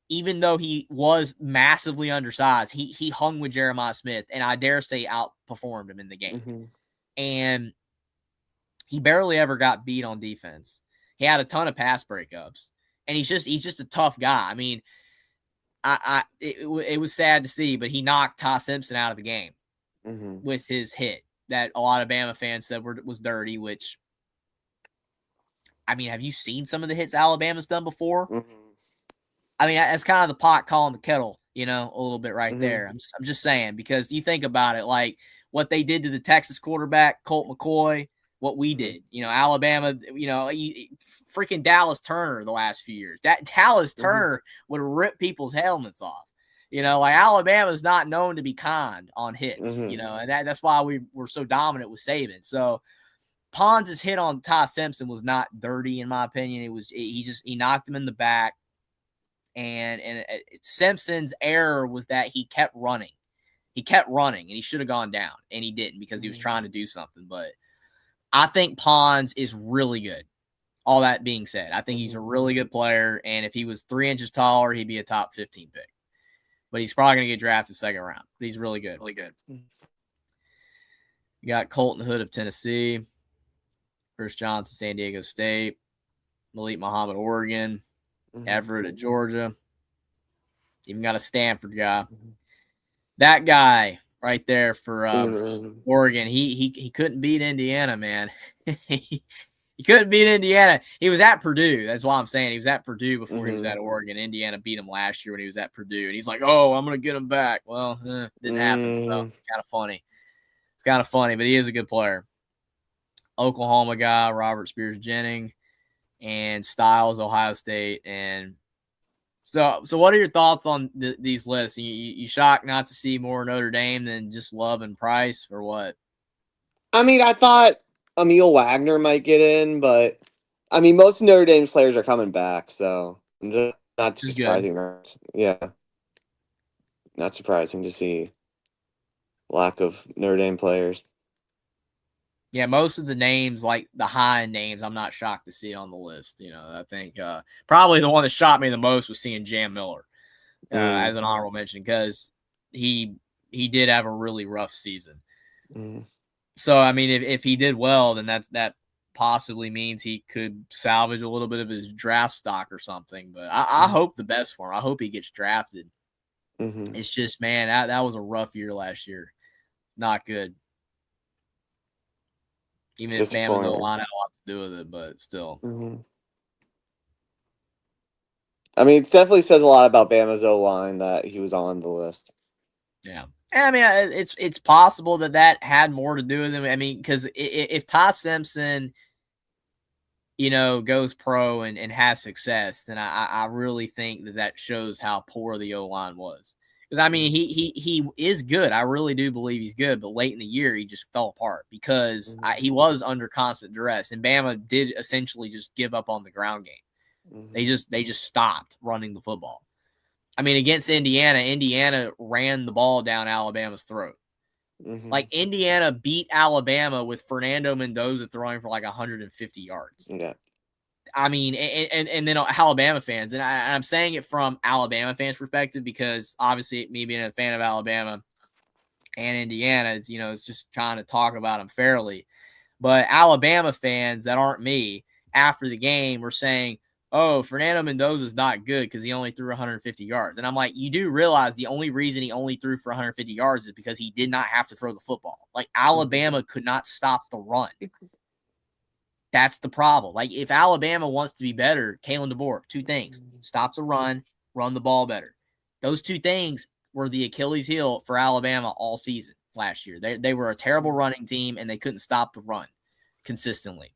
even though he was massively undersized, he hung with Jeremiah Smith, and I dare say outperformed him in the game. And he barely ever got beat on defense. He had a ton of pass breakups, and he's just a tough guy. I mean, it was sad to see, but he knocked Ty Simpson out of the game with his hit that a lot of Bama fans said was dirty. Which, I mean, have you seen some of the hits Alabama's done before? I mean, that's kind of the pot calling the kettle, a little bit right there. I'm just saying, because you think about it, like what they did to the Texas quarterback, Colt McCoy, what we did, Alabama, freaking Dallas Turner the last few years. That Dallas Turner would rip people's helmets off. Like Alabama's not known to be kind on hits, and that's why we were so dominant with Saban. So Pons' hit on Ty Simpson was not dirty, in my opinion. He knocked him in the back. And Simpson's error was that he kept running. And he should have gone down, and he didn't because he was trying to do something. But I think Pons is really good. All that being said, I think he's a really good player, and if he was 3 inches taller, he'd be a top 15 pick. But he's probably going to get drafted second round. But he's really good. Really good. You got Colton Hood of Tennessee, Chris Johnson, San Diego State, Malik Muhammad, Oregon, Everett at Georgia. Even got a Stanford guy. That guy right there for Oregon, he couldn't beat Indiana, man. He couldn't beat Indiana. He was at Purdue. That's why I'm saying he was at Purdue before he was at Oregon. Indiana beat him last year when he was at Purdue. And he's like, oh, I'm going to get him back. Well, didn't happen. So it's kind of funny. It's kind of funny, but he is a good player. Oklahoma guy, Robert Spears Jennings. And Styles, Ohio State. And so what are your thoughts on these lists? You shocked not to see more Notre Dame than just Love and Price, or what? I mean, I thought Emil Wagner might get in, but I mean, most Notre Dame players are coming back, so I'm just not too surprising. Yeah, not surprising to see lack of Notre Dame players. Yeah, most of the names, like the high-end names, I'm not shocked to see on the list. I think probably the one that shocked me the most was seeing Jam Miller as an honorable mention, because he did have a really rough season. So, I mean, if he did well, then that possibly means he could salvage a little bit of his draft stock or something. But I hope the best for him. I hope he gets drafted. It's just, man, that was a rough year last year. Not good. Even if Bama's O-line had a lot to do with it, but still. I mean, it definitely says a lot about Bama's O-line that he was on the list. Yeah. And I mean, it's possible that had more to do with him. I mean, because if Ty Simpson, goes pro and has success, then I really think that shows how poor the O-line was. Because, I mean, he is good. I really do believe he's good. But late in the year, he just fell apart because he was under constant duress. And Bama did essentially just give up on the ground game. They just stopped running the football. I mean, against Indiana ran the ball down Alabama's throat. Like, Indiana beat Alabama with Fernando Mendoza throwing for like 150 yards. Yeah. I mean, and then Alabama fans, and I'm saying it from Alabama fans' perspective because obviously me being a fan of Alabama and Indiana, is just trying to talk about them fairly. But Alabama fans that aren't me after the game were saying, oh, Fernando Mendoza is not good because he only threw 150 yards. And I'm like, you do realize the only reason he only threw for 150 yards is because he did not have to throw the football. Like, Alabama could not stop the run. That's the problem. Like, if Alabama wants to be better, Kalen DeBoer, 2 things. Stop the run the ball better. Those 2 things were the Achilles heel for Alabama all season last year. They were a terrible running team, and they couldn't stop the run consistently.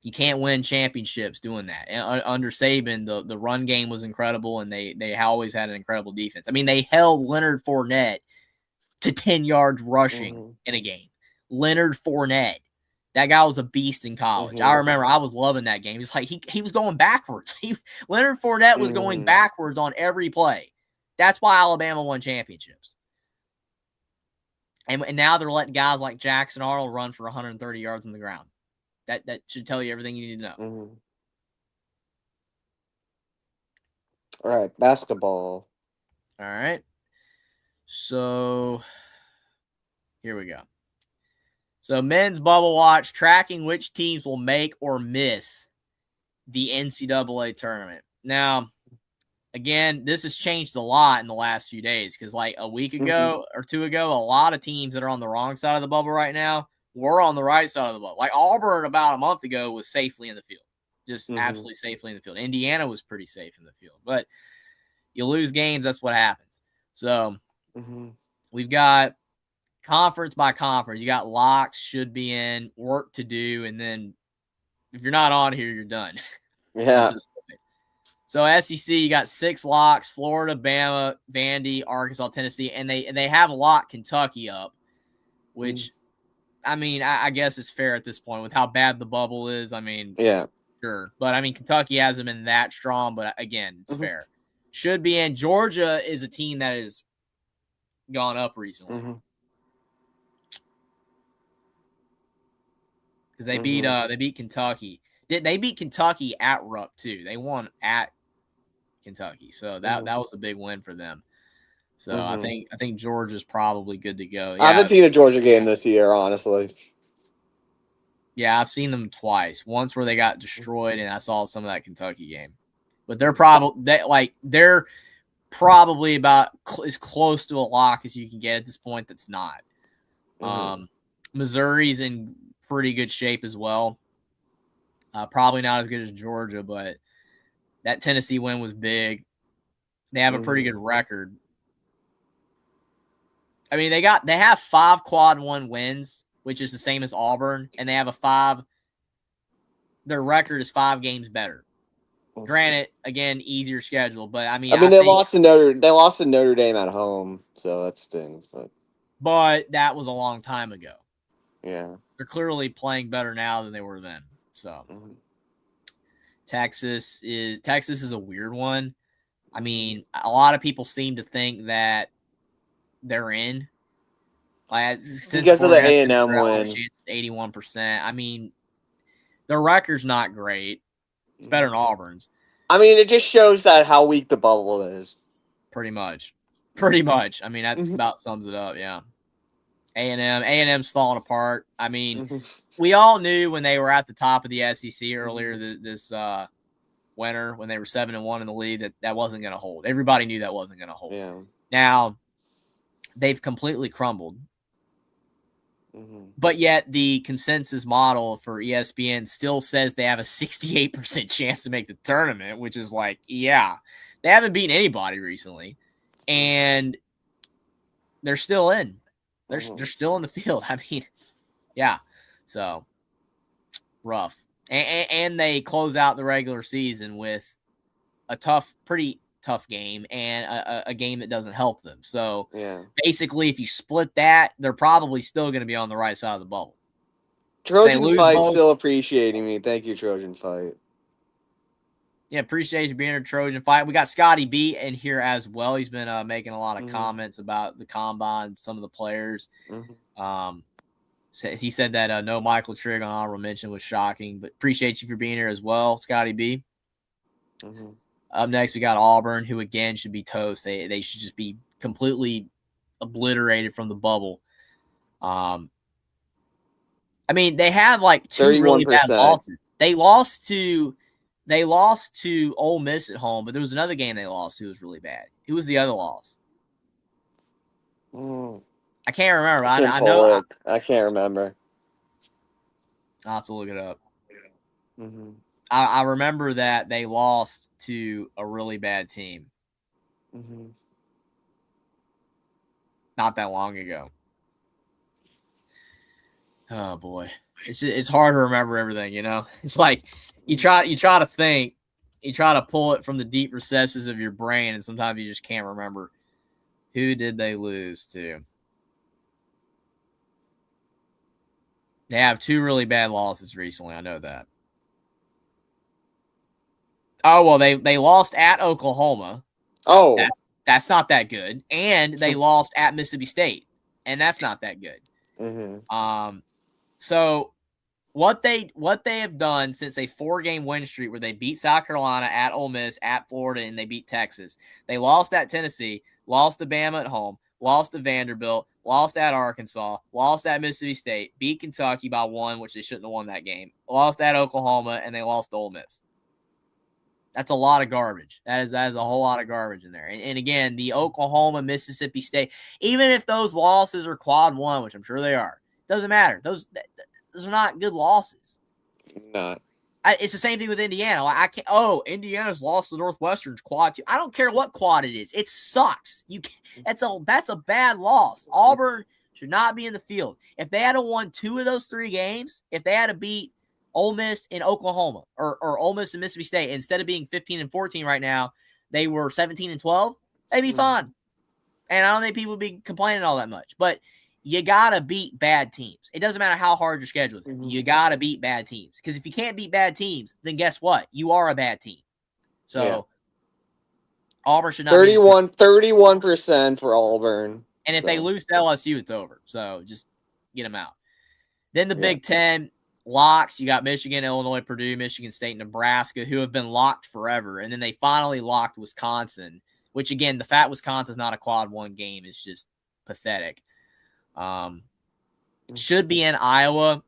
You can't win championships doing that. And under Saban, the run game was incredible, and they always had an incredible defense. I mean, they held Leonard Fournette to 10 yards rushing in a game. Leonard Fournette. That guy was a beast in college. I remember I was loving that game. It's like he was going backwards. Leonard Fournette was going backwards on every play. That's why Alabama won championships. And now they're letting guys like Jackson Arnold run for 130 yards on the ground. That should tell you everything you need to know. All right, basketball. All right. So here we go. So men's bubble watch, tracking which teams will make or miss the NCAA tournament. Now, again, this has changed a lot in the last few days because like a week ago or two ago, a lot of teams that are on the wrong side of the bubble right now were on the right side of the bubble. Like Auburn about a month ago was safely in the field, just absolutely safely in the field. Indiana was pretty safe in the field, but you lose games, that's what happens. So we've got conference by conference. You got locks, should be in, work to do, and then if you're not on here, you're done. Yeah. So SEC, you got 6 locks: Florida, Bama, Vandy, Arkansas, Tennessee, and they have locked Kentucky up, which I mean, I guess it's fair at this point with how bad the bubble is. I mean, yeah, sure, but I mean Kentucky hasn't been that strong, but again, it's fair. Should be in. Georgia is a team that has gone up recently because they beat Kentucky. They beat Kentucky at Rupp too. They won at Kentucky, so that was a big win for them. So I think Georgia's probably good to go. Yeah, I haven't seen a Georgia game this year, honestly. Yeah, I've seen them twice. Once where they got destroyed, and I saw some of that Kentucky game. But they're probably about as close to a lock as you can get at this point. That's not. Missouri's in pretty good shape as well. Probably not as good as Georgia, but that Tennessee win was big. They have a pretty good record. I mean, they have 5 quad 1 wins, which is the same as Auburn, and they have their record is 5 games better. Granted, again, easier schedule, but I mean, they lost to Notre Dame at home, so that stings. But that was a long time ago. Yeah, they're clearly playing better now than they were then. So Texas is a weird one. I mean, a lot of people seem to think that they're in. Like, because of the A&M win, 81%. I mean, their record's not great. It's better than Auburn's. I mean, it just shows that how weak the bubble is. Pretty much. I mean, that about sums it up. Yeah. A&M's falling apart. I mean, we all knew when they were at the top of the SEC earlier this winter, when they were 7-1 in the league, that wasn't going to hold. Everybody knew that wasn't going to hold. Yeah. Now, they've completely crumbled. But yet the consensus model for ESPN still says they have a 68% chance to make the tournament, which is like, yeah, they haven't beaten anybody recently, and they're still in. They're still in the field. I mean, yeah. So rough, and they close out the regular season with a pretty tough game and a game that doesn't help them. So basically, if you split that, they're probably still going to be on the right side of the bubble. Trojan Fight still appreciating me. Thank you, Trojan Fight. Yeah, appreciate you being here, Trojan Fight. We got Scotty B in here as well. He's been making a lot of comments about the combine, some of the players. He said that no Michael Trigg on honorable mention was shocking, but appreciate you for being here as well, Scotty B. Up next, we got Auburn, who again should be toast. They should just be completely obliterated from the bubble. I mean, they have like 2 really bad losses. They lost to Ole Miss at home, but there was another game they lost who was really bad. Who was the other loss? I can't remember. I know. I can't remember. I'll have to look it up. I remember that they lost to a really bad team. Not that long ago. Oh boy, it's hard to remember everything. You know, it's like you try to think, you try to pull it from the deep recesses of your brain, and sometimes you just can't remember. Who did they lose to? They have 2 really bad losses recently. I know that. Oh, well, they lost at Oklahoma. Oh, That's not that good. And they lost at Mississippi State, and that's not that good. So what they have done since a 4-game win streak where they beat South Carolina, at Ole Miss, at Florida, and they beat Texas. They lost at Tennessee, lost to Bama at home, lost to Vanderbilt, lost at Arkansas, lost at Mississippi State, beat Kentucky by 1, which they shouldn't have won that game, lost at Oklahoma, and they lost to Ole Miss. That's a lot of garbage. That is a whole lot of garbage in there. And again, the Oklahoma, Mississippi State, even if those losses are quad 1, which I'm sure they are, doesn't matter. Those are not good losses. Not. It's the same thing with Indiana. I can't. Oh, Indiana's lost to Northwestern's quad 2. I don't care what quad it is. It sucks. That's a bad loss. Auburn should not be in the field. If they had won 2 of those 3 games, if they had to beat Ole Miss in Oklahoma or Ole Miss and Mississippi State, instead of being 15-14 right now, they were 17-12. They'd be fine. And I don't think people would be complaining all that much. But you got to beat bad teams. It doesn't matter how hard your schedule is. You got to beat bad teams. Because if you can't beat bad teams, then guess what? You are a bad team. So Auburn should not 31% for Auburn. And if they lose to LSU, it's over. So just get them out. Then the Big Ten locks. You got Michigan, Illinois, Purdue, Michigan State, Nebraska, who have been locked forever. And then they finally locked Wisconsin, which, again, the fact Wisconsin's not a quad 1 game is just pathetic. Should be in Iowa.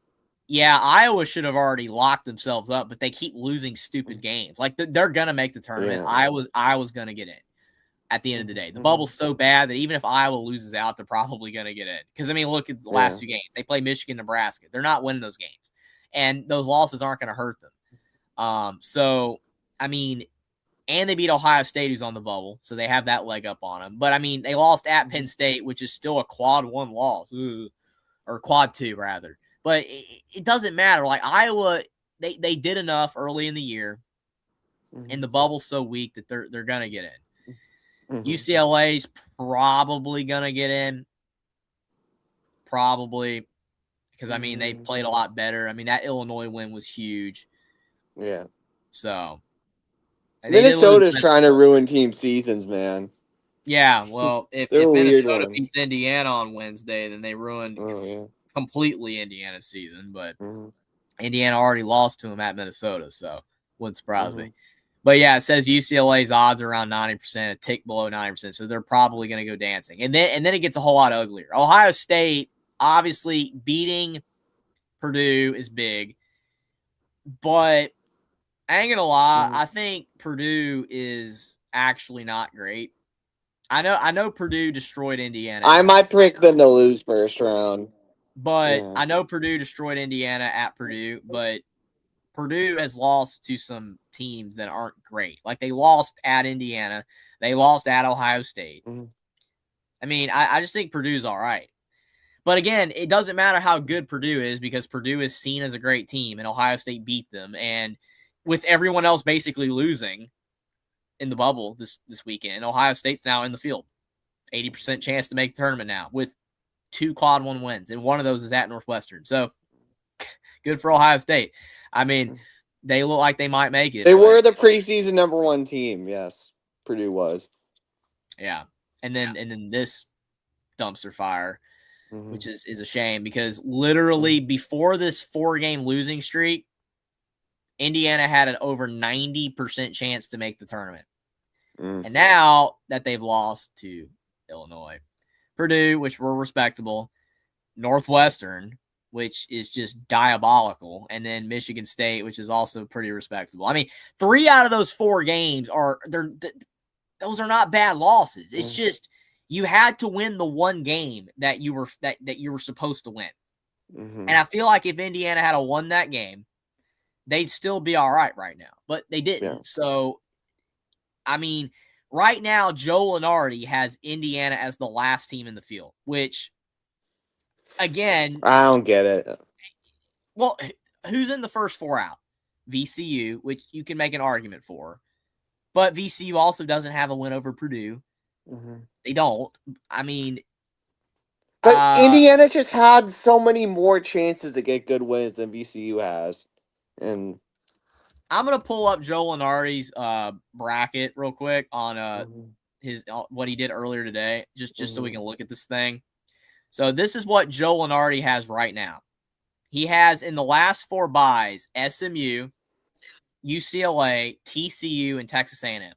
Yeah, Iowa should have already locked themselves up, but they keep losing stupid games. Like, they're going to make the tournament. Iowa's going to get in at the end of the day. The bubble's so bad that even if Iowa loses out, they're probably going to get in. Because, I mean, look at the last 2 games. They play Michigan, Nebraska. They're not winning those games. And those losses aren't going to hurt them. So, I mean, and they beat Ohio State, who's on the bubble. So they have that leg up on them. But, I mean, they lost at Penn State, which is still a quad 1 loss. Or quad 2, rather. But it doesn't matter. Like, Iowa, they did enough early in the year. And the bubble's so weak that they're going to get in. UCLA's probably going to get in. Probably. Because, I mean, they played a lot better. I mean, that Illinois win was huge. Yeah. So. Minnesota's trying to ruin team seasons, man. Yeah, well, if Minnesota beats Indiana on Wednesday, then they ruined completely Indiana's season. But Indiana already lost to them at Minnesota, so wouldn't surprise me. But, yeah, it says UCLA's odds are around 90%, a tick below 90%, so they're probably going to go dancing. And then it gets a whole lot uglier. Ohio State, obviously, beating Purdue is big. But I ain't going to lie, I think Purdue is actually not great. I know Purdue destroyed Indiana. I might pick them to lose first round. But I know Purdue destroyed Indiana at Purdue, but Purdue has lost to some teams that aren't great. Like, they lost at Indiana. They lost at Ohio State. I mean, I just think Purdue's all right. But, again, it doesn't matter how good Purdue is because Purdue is seen as a great team, and Ohio State beat them. And with everyone else basically losing in the bubble this weekend, Ohio State's now in the field. 80% chance to make the tournament now with 2 quad 1 wins, and one of those is at Northwestern. So, good for Ohio State. I mean, they look like they might make it. They were the preseason number 1 team, yes. Purdue was. Yeah. And then this dumpster fire, which is a shame because literally before this 4-game losing streak, Indiana had an over 90% chance to make the tournament. And now that they've lost to Illinois, Purdue, which were respectable, Northwestern, which is just diabolical, and then Michigan State, which is also pretty respectable. I mean, 3 out of those 4 games those are not bad losses. It's just you had to win the 1 game that you were supposed to win. And I feel like if Indiana had won that game, they'd still be all right now, but they didn't. Yeah. So, I mean, right now, Joe Lunardi has Indiana as the last team in the field, which, again, I don't get it. Well, who's in the first 4 out? VCU, which you can make an argument for, but VCU also doesn't have a win over Purdue. They don't. I mean, But Indiana just had so many more chances to get good wins than VCU has. And I'm gonna pull up Joe Lunardi's bracket real quick on his what he did earlier today, just so we can look at this thing. So this is what Joe Lunardi has right now. He has in the last 4 buys SMU, UCLA, TCU, and Texas A&M.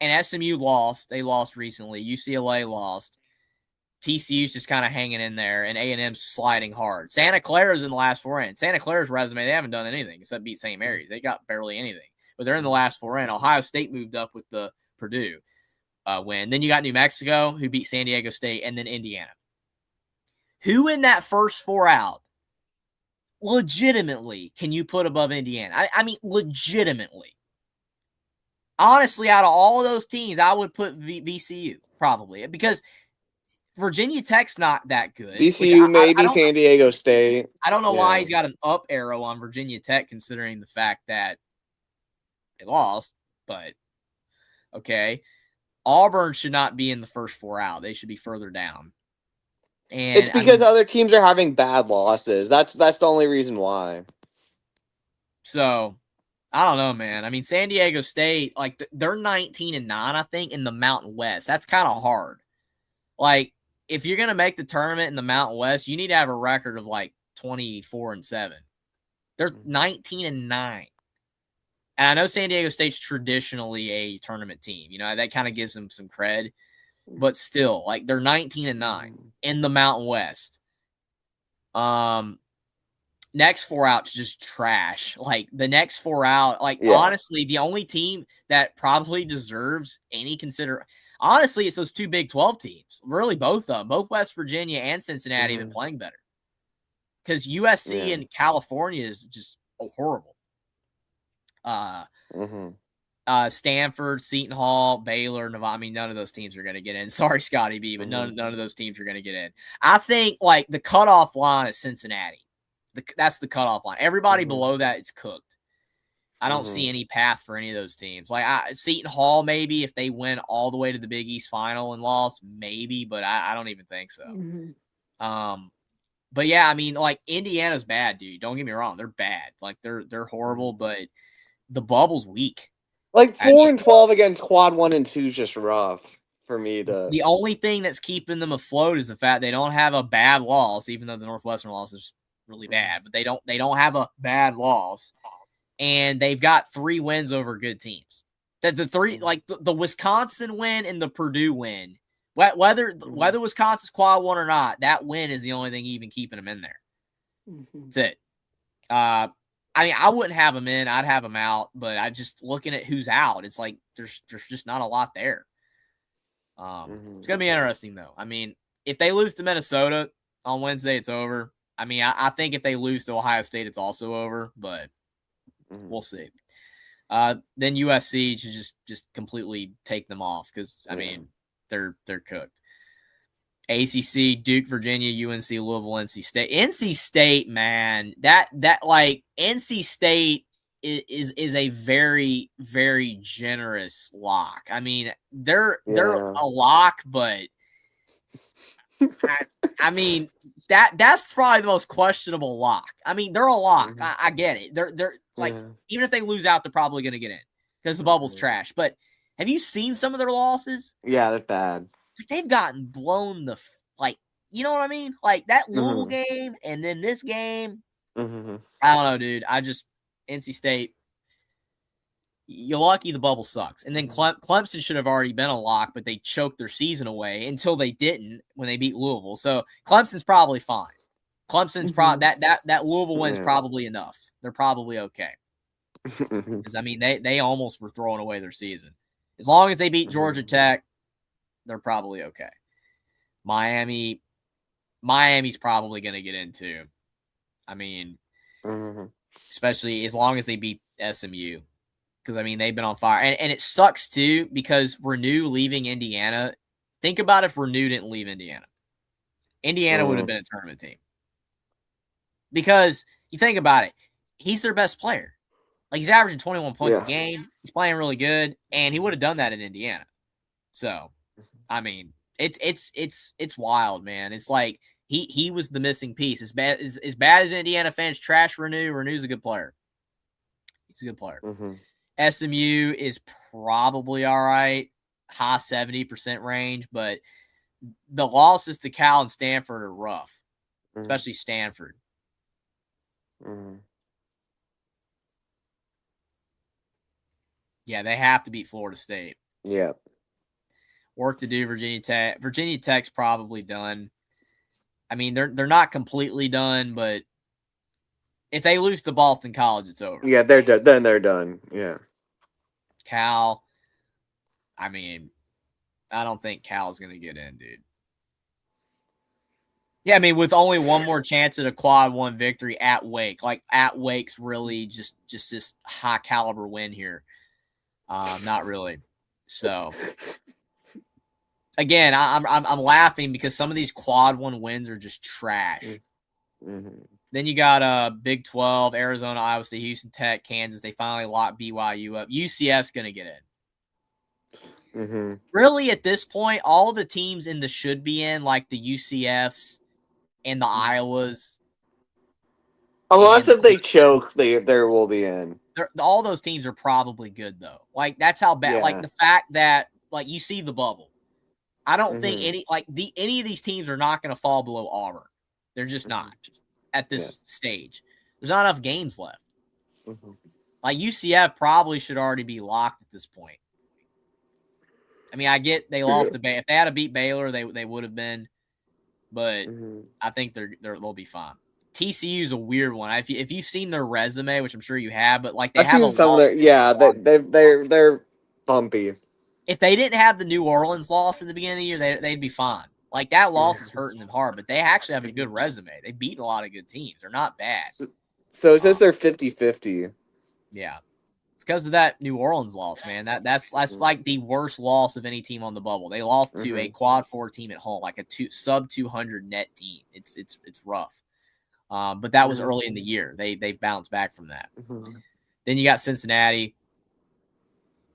And SMU lost. They lost recently. UCLA lost. TCU's just kind of hanging in there, and A&M's sliding hard. Santa Clara's in the last 4 in. Santa Clara's resume, they haven't done anything except beat St. Mary's. They got barely anything. But they're in the last 4 in. Ohio State moved up with the Purdue win. Then you got New Mexico, who beat San Diego State, and then Indiana. Who in that first 4 out legitimately can you put above Indiana? I mean, legitimately. Honestly, out of all of those teams, I would put VCU probably because Virginia Tech's not that good. VCU, maybe San Diego State. I don't know why he's got an up arrow on Virginia Tech considering the fact that they lost, but okay. Auburn should not be in the first 4 out. They should be further down. And it's because other teams are having bad losses. That's the only reason why. So, I don't know, man. I mean, San Diego State, like they're 19-9, I think, in the Mountain West. That's kind of hard. Like, if you're going to make the tournament in the Mountain West, you need to have a record of like 24-7. They're 19-9. And I know San Diego State's traditionally a tournament team. You know, that kind of gives them some cred. But still, like they're 19-9 in the Mountain West. Next 4 out's just trash. Like the next 4 out, honestly, the only team that probably deserves any honestly, it's those 2 Big 12 teams. Really, both of them. Both West Virginia and Cincinnati have been playing better. Because USC and California is just horrible. Stanford, Seton Hall, Baylor, Nevada. I mean, none of those teams are going to get in. Sorry, Scotty B, but none of those teams are going to get in. I think, like, the cutoff line is Cincinnati. That's the cutoff line. Everybody below that, it's cooked. I don't see any path for any of those teams. Like, Seton Hall, maybe, if they win all the way to the Big East final and lost, maybe, but I don't even think so. But, yeah, I mean, like, Indiana's bad, dude. Don't get me wrong. They're bad. Like, they're horrible, but the bubble's weak. Like 4-12 against quad 1 and 2 is just rough for me to. The only thing that's keeping them afloat is the fact they don't have a bad loss, even though the Northwestern loss is really bad. But they don't have a bad loss, and they've got 3 wins over good teams. That the 3 like the Wisconsin win and the Purdue win, whether Wisconsin's quad 1 or not, that win is the only thing even keeping them in there. That's it. I mean, I wouldn't have them in. I'd have them out. But I just looking at who's out, it's like there's just not a lot there. It's going to be interesting, though. I mean, if they lose to Minnesota on Wednesday, it's over. I mean, I think if they lose to Ohio State, it's also over. But we'll see. Then USC should just completely take them off because, I mean, they're cooked. ACC, Duke, Virginia, UNC, Louisville, NC State. NC State, man, that like NC State is a very, very generous lock. I mean, they're a lock, but I mean that's probably the most questionable lock. I mean, they're a lock. I get it. They're like even if they lose out, they're probably going to get in because the bubble's trash. But have you seen some of their losses? Yeah, they're bad. Like they've gotten blown you know what I mean? Like that Louisville game and then this game. I don't know, dude. NC State, you're lucky the bubble sucks. And then Clemson should have already been a lock, but they choked their season away until they didn't when they beat Louisville. So Clemson's probably fine. Clemson's that Louisville win's probably enough. They're probably okay. Because I mean they almost were throwing away their season. As long as they beat Georgia Tech, they're probably okay. Miami's probably going to get in too. I mean, especially as long as they beat SMU. Because, I mean, they've been on fire. And it sucks too because Renew leaving Indiana. Think about if Renew didn't leave Indiana. Indiana would have been a tournament team. Because you think about it, he's their best player. Like, he's averaging 21 points a game. He's playing really good. And he would have done that in Indiana. So, I mean, It's wild, man. It's like he was the missing piece. As bad as Indiana fans trash Renew. Renew's a good player. He's a good player. Mm-hmm. SMU is probably all right, high 70% range, but the losses to Cal and Stanford are rough, especially Stanford. Mm-hmm. Yeah, they have to beat Florida State. Yeah. Work to do, Virginia Tech. Virginia Tech's probably done. I mean, they're not completely done, but if they lose to Boston College, it's over. Yeah, they're done. Then they're done. Yeah. Cal, I mean, I don't think Cal's going to get in, dude. Yeah, I mean, with only one more chance at a quad one victory at Wake, like at Wake's really just this high caliber win here. Not really. So again, I'm laughing because some of these quad one wins are just trash. Mm-hmm. Then you got Big 12, Arizona, Iowa State, Houston Tech, Kansas. They finally locked BYU up. UCF's going to get in. Mm-hmm. Really, at this point, all the teams in the should be in, like the UCFs and the Iowas. Unless if they choke, there will be in. All those teams are probably good, though. Like, that's how bad. Yeah. Like, the fact that, like, you see the bubble. I don't think any of these teams are not going to fall below Auburn. They're just not at this stage. There's not enough games left. Mm-hmm. Like, UCF probably should already be locked at this point. I mean, I get they lost to Baylor. If they had to beat Baylor, they would have been. But I think they'll be fine. TCU is a weird one. If you've seen their resume, which I'm sure you have, but like I've seen some of their they're bumpy. If they didn't have the New Orleans loss in the beginning of the year, they'd be fine. Like that loss is hurting them hard, but they actually have a good resume. They beat a lot of good teams. They're not bad. So it says they're 50-50. Yeah. It's because of that New Orleans loss, man. That's like the worst loss of any team on the bubble. They lost to a quad 4 team at home, like a sub 200 net team. It's rough. But that was early in the year. They've bounced back from that. Then you got Cincinnati.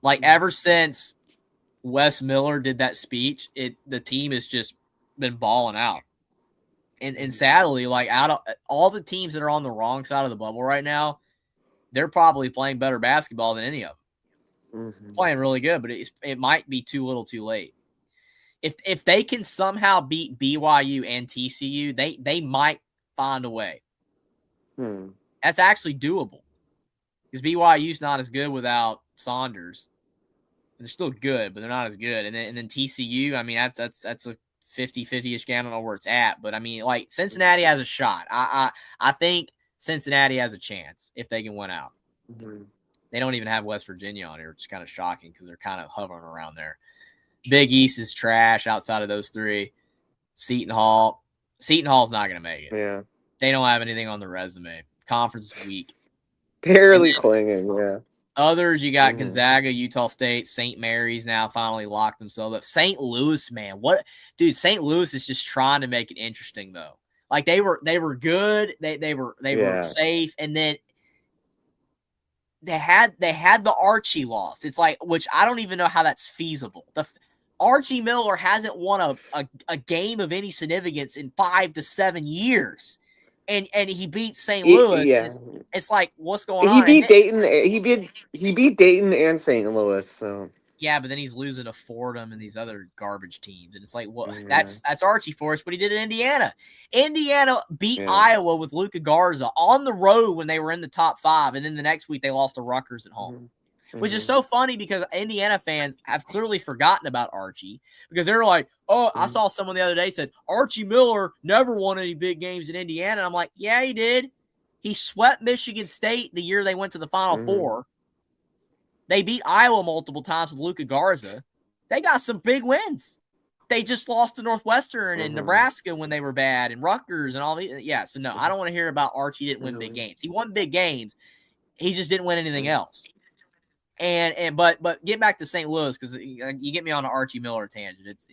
Like ever since Wes Miller did that speech, the team has just been balling out. And sadly, like out of all the teams that are on the wrong side of the bubble right now, they're probably playing better basketball than any of them. Playing really good, but it might be too little too late. If they can somehow beat BYU and TCU, they might find a way. That's actually doable. Because BYU's not as good without Saunders. They're still good, but they're not as good. And then TCU, I mean, that's a 50-50-ish game. I don't know where it's at. But, I mean, like, Cincinnati has a shot. I think Cincinnati has a chance if they can win out. They don't even have West Virginia on here, which is kind of shocking because they're kind of hovering around there. Big East is trash outside of those three. Seton Hall's not going to make it. Yeah. They don't have anything on the resume. Conference is weak. Barely clinging, yeah. Others, you got Gonzaga, Utah State, St. Mary's now finally locked themselves up. St. Louis, man. What? Dude, St. Louis is just trying to make it interesting, though. Like, they were good. They were safe. And then they had the Archie loss. It's like, which I don't even know how that's feasible. Archie Miller hasn't won a game of any significance in 5 to 7 years. And he beat St. Louis. Yeah. It's like, what's going on? He beat Dayton. He beat Dayton and St. Louis. So yeah, but then he's losing to Fordham and these other garbage teams, and it's like, well, that's Archie for us. But he did it in Indiana. Indiana beat Iowa with Luka Garza on the road when they were in the top 5, and then the next week they lost to Rutgers at home. Which is so funny because Indiana fans have clearly forgotten about Archie because they're like, oh, I saw someone the other day said Archie Miller never won any big games in Indiana. And I'm like, yeah, he did. He swept Michigan State the year they went to the Final Four. They beat Iowa multiple times with Luka Garza. They got some big wins. They just lost to Northwestern and Nebraska when they were bad and Rutgers and all these. Yeah, so no, I don't want to hear about Archie didn't win big games. He won big games. He just didn't win anything else. But get back to St. Louis because you get me on an Archie Miller tangent. It's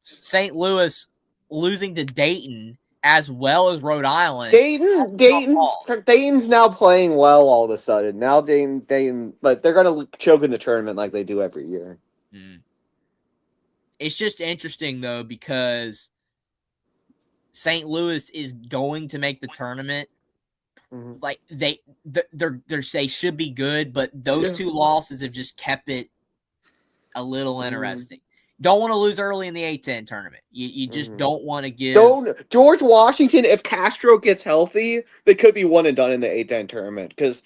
St. Louis losing to Dayton as well as Rhode Island. Dayton's now playing well all of a sudden. Now Dayton, but they're gonna choke in the tournament like they do every year. It's just interesting though because St. Louis is going to make the tournament. Like they should be good, but those two losses have just kept it a little interesting. Don't want to lose early in the A-10 tournament. You just don't want to give. George Washington, if Castro gets healthy, they could be one and done in the A-10 tournament because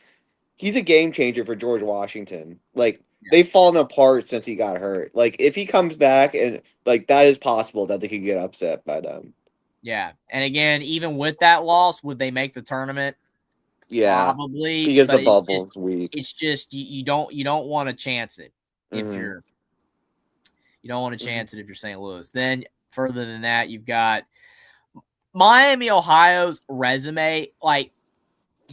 he's a game changer for George Washington. Like, they've fallen apart since he got hurt. Like, if he comes back, and like that is possible that they could get upset by them. Yeah, and again, even with that loss, would they make the tournament? Yeah, probably, because but the bubble's weak. It's just you don't want to chance it if you don't want to chance it if you're St. Louis. Then further than that, you've got Miami, Ohio's resume. Like,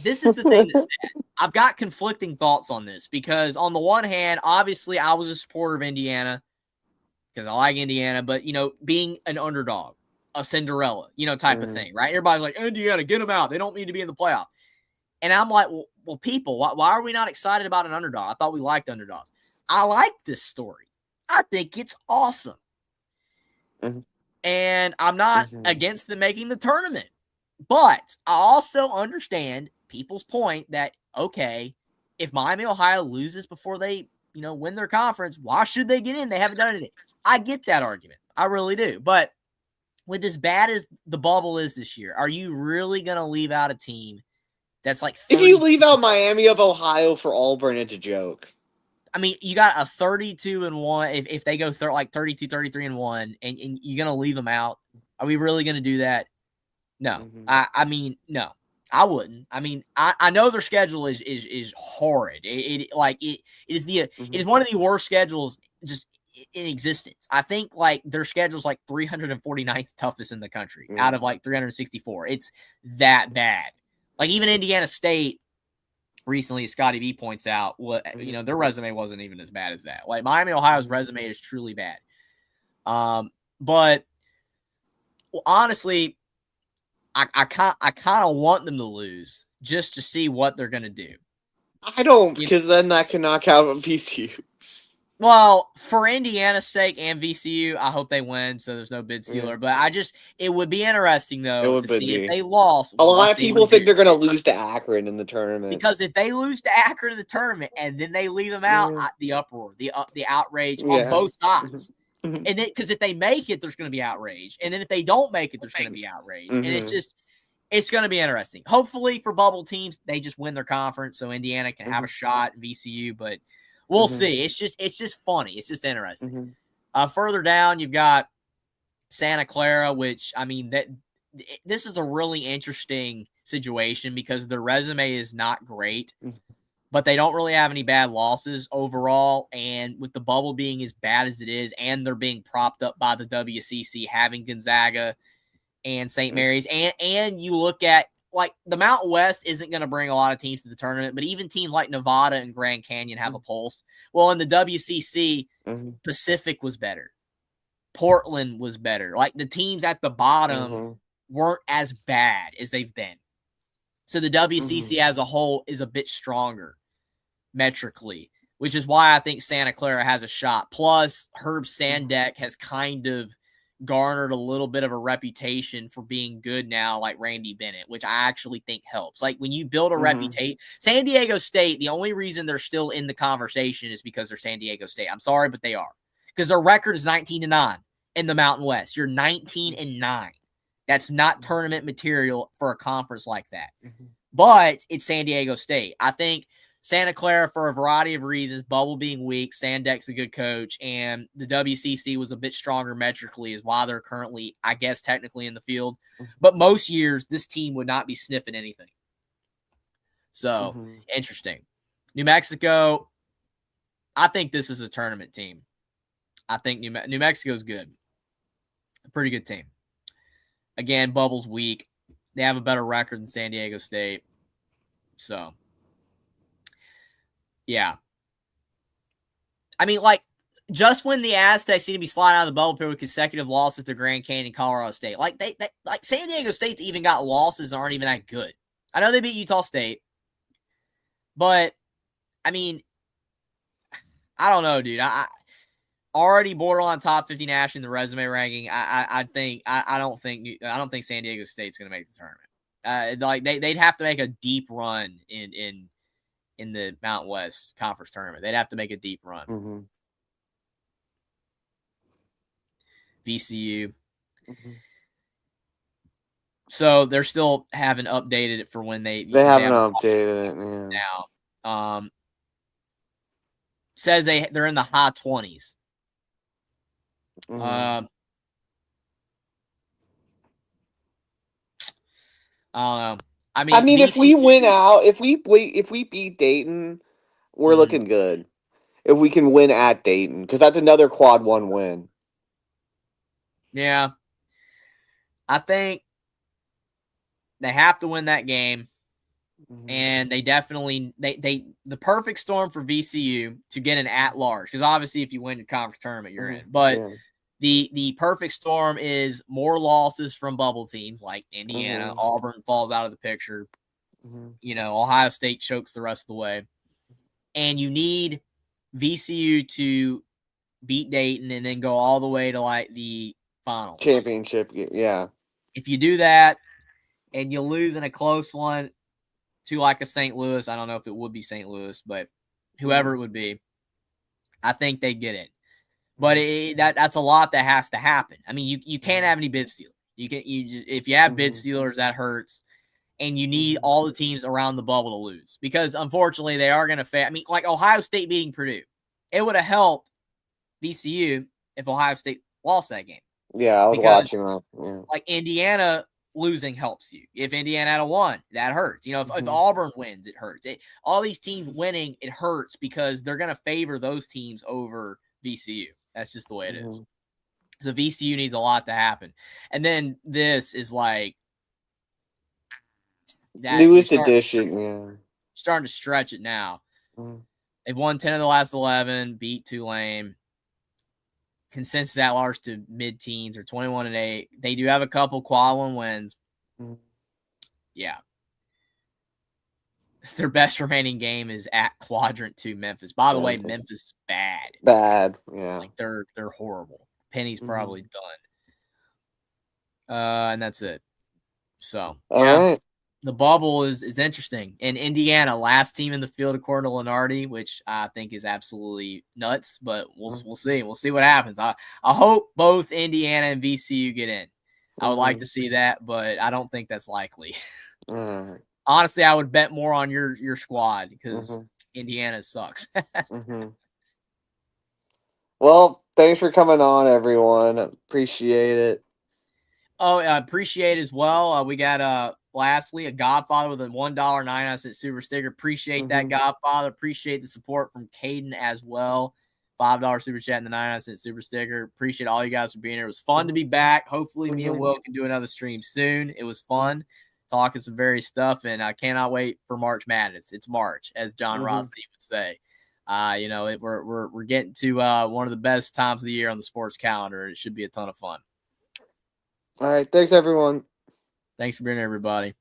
this is the thing that's sad. I've got conflicting thoughts on this because on the one hand, obviously I was a supporter of Indiana because I like Indiana, but being an underdog, a Cinderella, type of thing, right? Everybody's like, Indiana, get them out. They don't need to be in the playoff. And I'm like, well, people, why are we not excited about an underdog? I thought we liked underdogs. I like this story. I think it's awesome. And I'm not against them making the tournament. But I also understand people's point that, okay, if Miami, Ohio loses before they, win their conference, why should they get in? They haven't done anything. I get that argument. I really do. But with as bad as the bubble is this year, are you really going to leave out a team that's like 30? If you leave out Miami of Ohio for Auburn, it's a joke. I mean, you got a 32-1. If they go like 32, 33-1, and you're going to leave them out, are we really going to do that? No. I mean, no. I wouldn't. I mean, I know their schedule is horrid. It is one of the worst schedules just in existence. I think like their schedule's like 349th toughest in the country out of like 364. It's that bad. Like even Indiana State recently, Scotty B points out, their resume wasn't even as bad as that. Like Miami, Ohio's resume is truly bad. But honestly, I kind of want them to lose just to see what they're going to do. I don't, because then that can knock out VCU. Well, for Indiana's sake and VCU, I hope they win, so there's no bid sealer. But it would be interesting, though, to see if they lost. A lot of people think they're going to lose to Akron in the tournament. Because if they lose to Akron in the tournament and then they leave them out, the uproar, the outrage on both sides. And then, because if they make it, there's going to be outrage. And then if they don't make it, there's going to be outrage. And it's going to be interesting. Hopefully for bubble teams, they just win their conference so Indiana can have a shot at VCU. But we'll see. It's just funny. It's just interesting. Further down, you've got Santa Clara, which, I mean, this is a really interesting situation because their resume is not great. But they don't really have any bad losses overall. And with the bubble being as bad as it is, and they're being propped up by the WCC, having Gonzaga and St. Mary's, and you look at, like, the Mountain West isn't going to bring a lot of teams to the tournament, but even teams like Nevada and Grand Canyon have a pulse. Well, in the WCC, Pacific was better. Portland was better. Like, the teams at the bottom weren't as bad as they've been. So the WCC as a whole is a bit stronger metrically, which is why I think Santa Clara has a shot. Plus, Herb Sandek has kind of garnered a little bit of a reputation for being good now, like Randy Bennett, which I actually think helps. Like when you build a reputation, San Diego State, the only reason they're still in the conversation is because they're San Diego State. I'm sorry, but they are. Because their record is 19-9 in the Mountain West. You're 19-9. That's not tournament material for a conference like that. But it's San Diego State. I think Santa Clara, for a variety of reasons, bubble being weak, Sandek's a good coach, and the WCC was a bit stronger metrically is why they're currently, I guess, technically in the field. But most years, this team would not be sniffing anything. So, interesting. New Mexico, I think this is a tournament team. I think New Mexico's good. A pretty good team. Again, bubble's weak. They have a better record than San Diego State. So, yeah. I mean, like, just when the Aztecs seem to be sliding out of the bubble period with consecutive losses to Grand Canyon and Colorado State, like like San Diego State's even got losses that aren't even that good. I know they beat Utah State, but I mean, I don't know, dude. already borderline top 50 nationally in the resume ranking. I don't think San Diego State's going to make the tournament. Like they'd have to make a deep run in the Mountain West Conference tournament. They'd have to make a deep run. Mm-hmm. VCU. Mm-hmm. So they're still haven't updated it for when they haven't updated it now. Says they're in the high 20s. Mm-hmm. I don't know. I mean, VCU, if we win out, if we beat Dayton, we're looking good. If we can win at Dayton, because that's another quad 1 win. Yeah, I think they have to win that game, and they definitely the perfect storm for VCU to get an at-large, because obviously if you win the conference tournament, you're in. But the perfect storm is more losses from bubble teams like Indiana. Auburn falls out of the picture. Ohio State chokes the rest of the way. And you need VCU to beat Dayton and then go all the way to like the final championship. Yeah. If you do that and you lose in a close one to like a St. Louis, I don't know if it would be St. Louis, but whoever it would be, I think they get it. But that's a lot that has to happen. I mean, you can't have any bid stealers. If you have bid stealers, that hurts. And you need all the teams around the bubble to lose, because unfortunately they are going to fail. I mean, like Ohio State beating Purdue, it would have helped VCU if Ohio State lost that game. Yeah, I was watching that. Yeah. Like Indiana losing helps you. If Indiana had won, that hurts. If Auburn wins, it hurts. All these teams winning, it hurts because they're going to favor those teams over VCU. That's just the way it is. So VCU needs a lot to happen. And then this is like, that newest edition, yeah. Starting to stretch it now. They've won 10 of the last 11, beat Tulane. Consensus at large to mid-teens or 21-8. They do have a couple quad 1 wins. Yeah. Their best remaining game is at Quadrant 2 Memphis. By the way, Memphis is bad. Bad, yeah. Like they're horrible. Penny's probably done. And that's it. So, all right. The bubble is interesting. And Indiana, last team in the field according to Lenardi, which I think is absolutely nuts, but we'll see. We'll see what happens. I hope both Indiana and VCU get in. I would like to see that, but I don't think that's likely. Honestly, I would bet more on your squad because Indiana sucks. Well, thanks for coming on, everyone. Appreciate it. Oh, I appreciate it as well. We got lastly, a Godfather with a $1.99 super sticker. Appreciate that, Godfather. Appreciate the support from Caden as well. $5 super chat and the 99-cent super sticker. Appreciate all you guys for being here. It was fun to be back. Hopefully, me and Will can do another stream soon. It was fun talking some various stuff, and I cannot wait for March Madness. It's March, as John Rothstein would say. We're getting to one of the best times of the year on the sports calendar. It should be a ton of fun. All right. Thanks, everyone. Thanks for being here, everybody.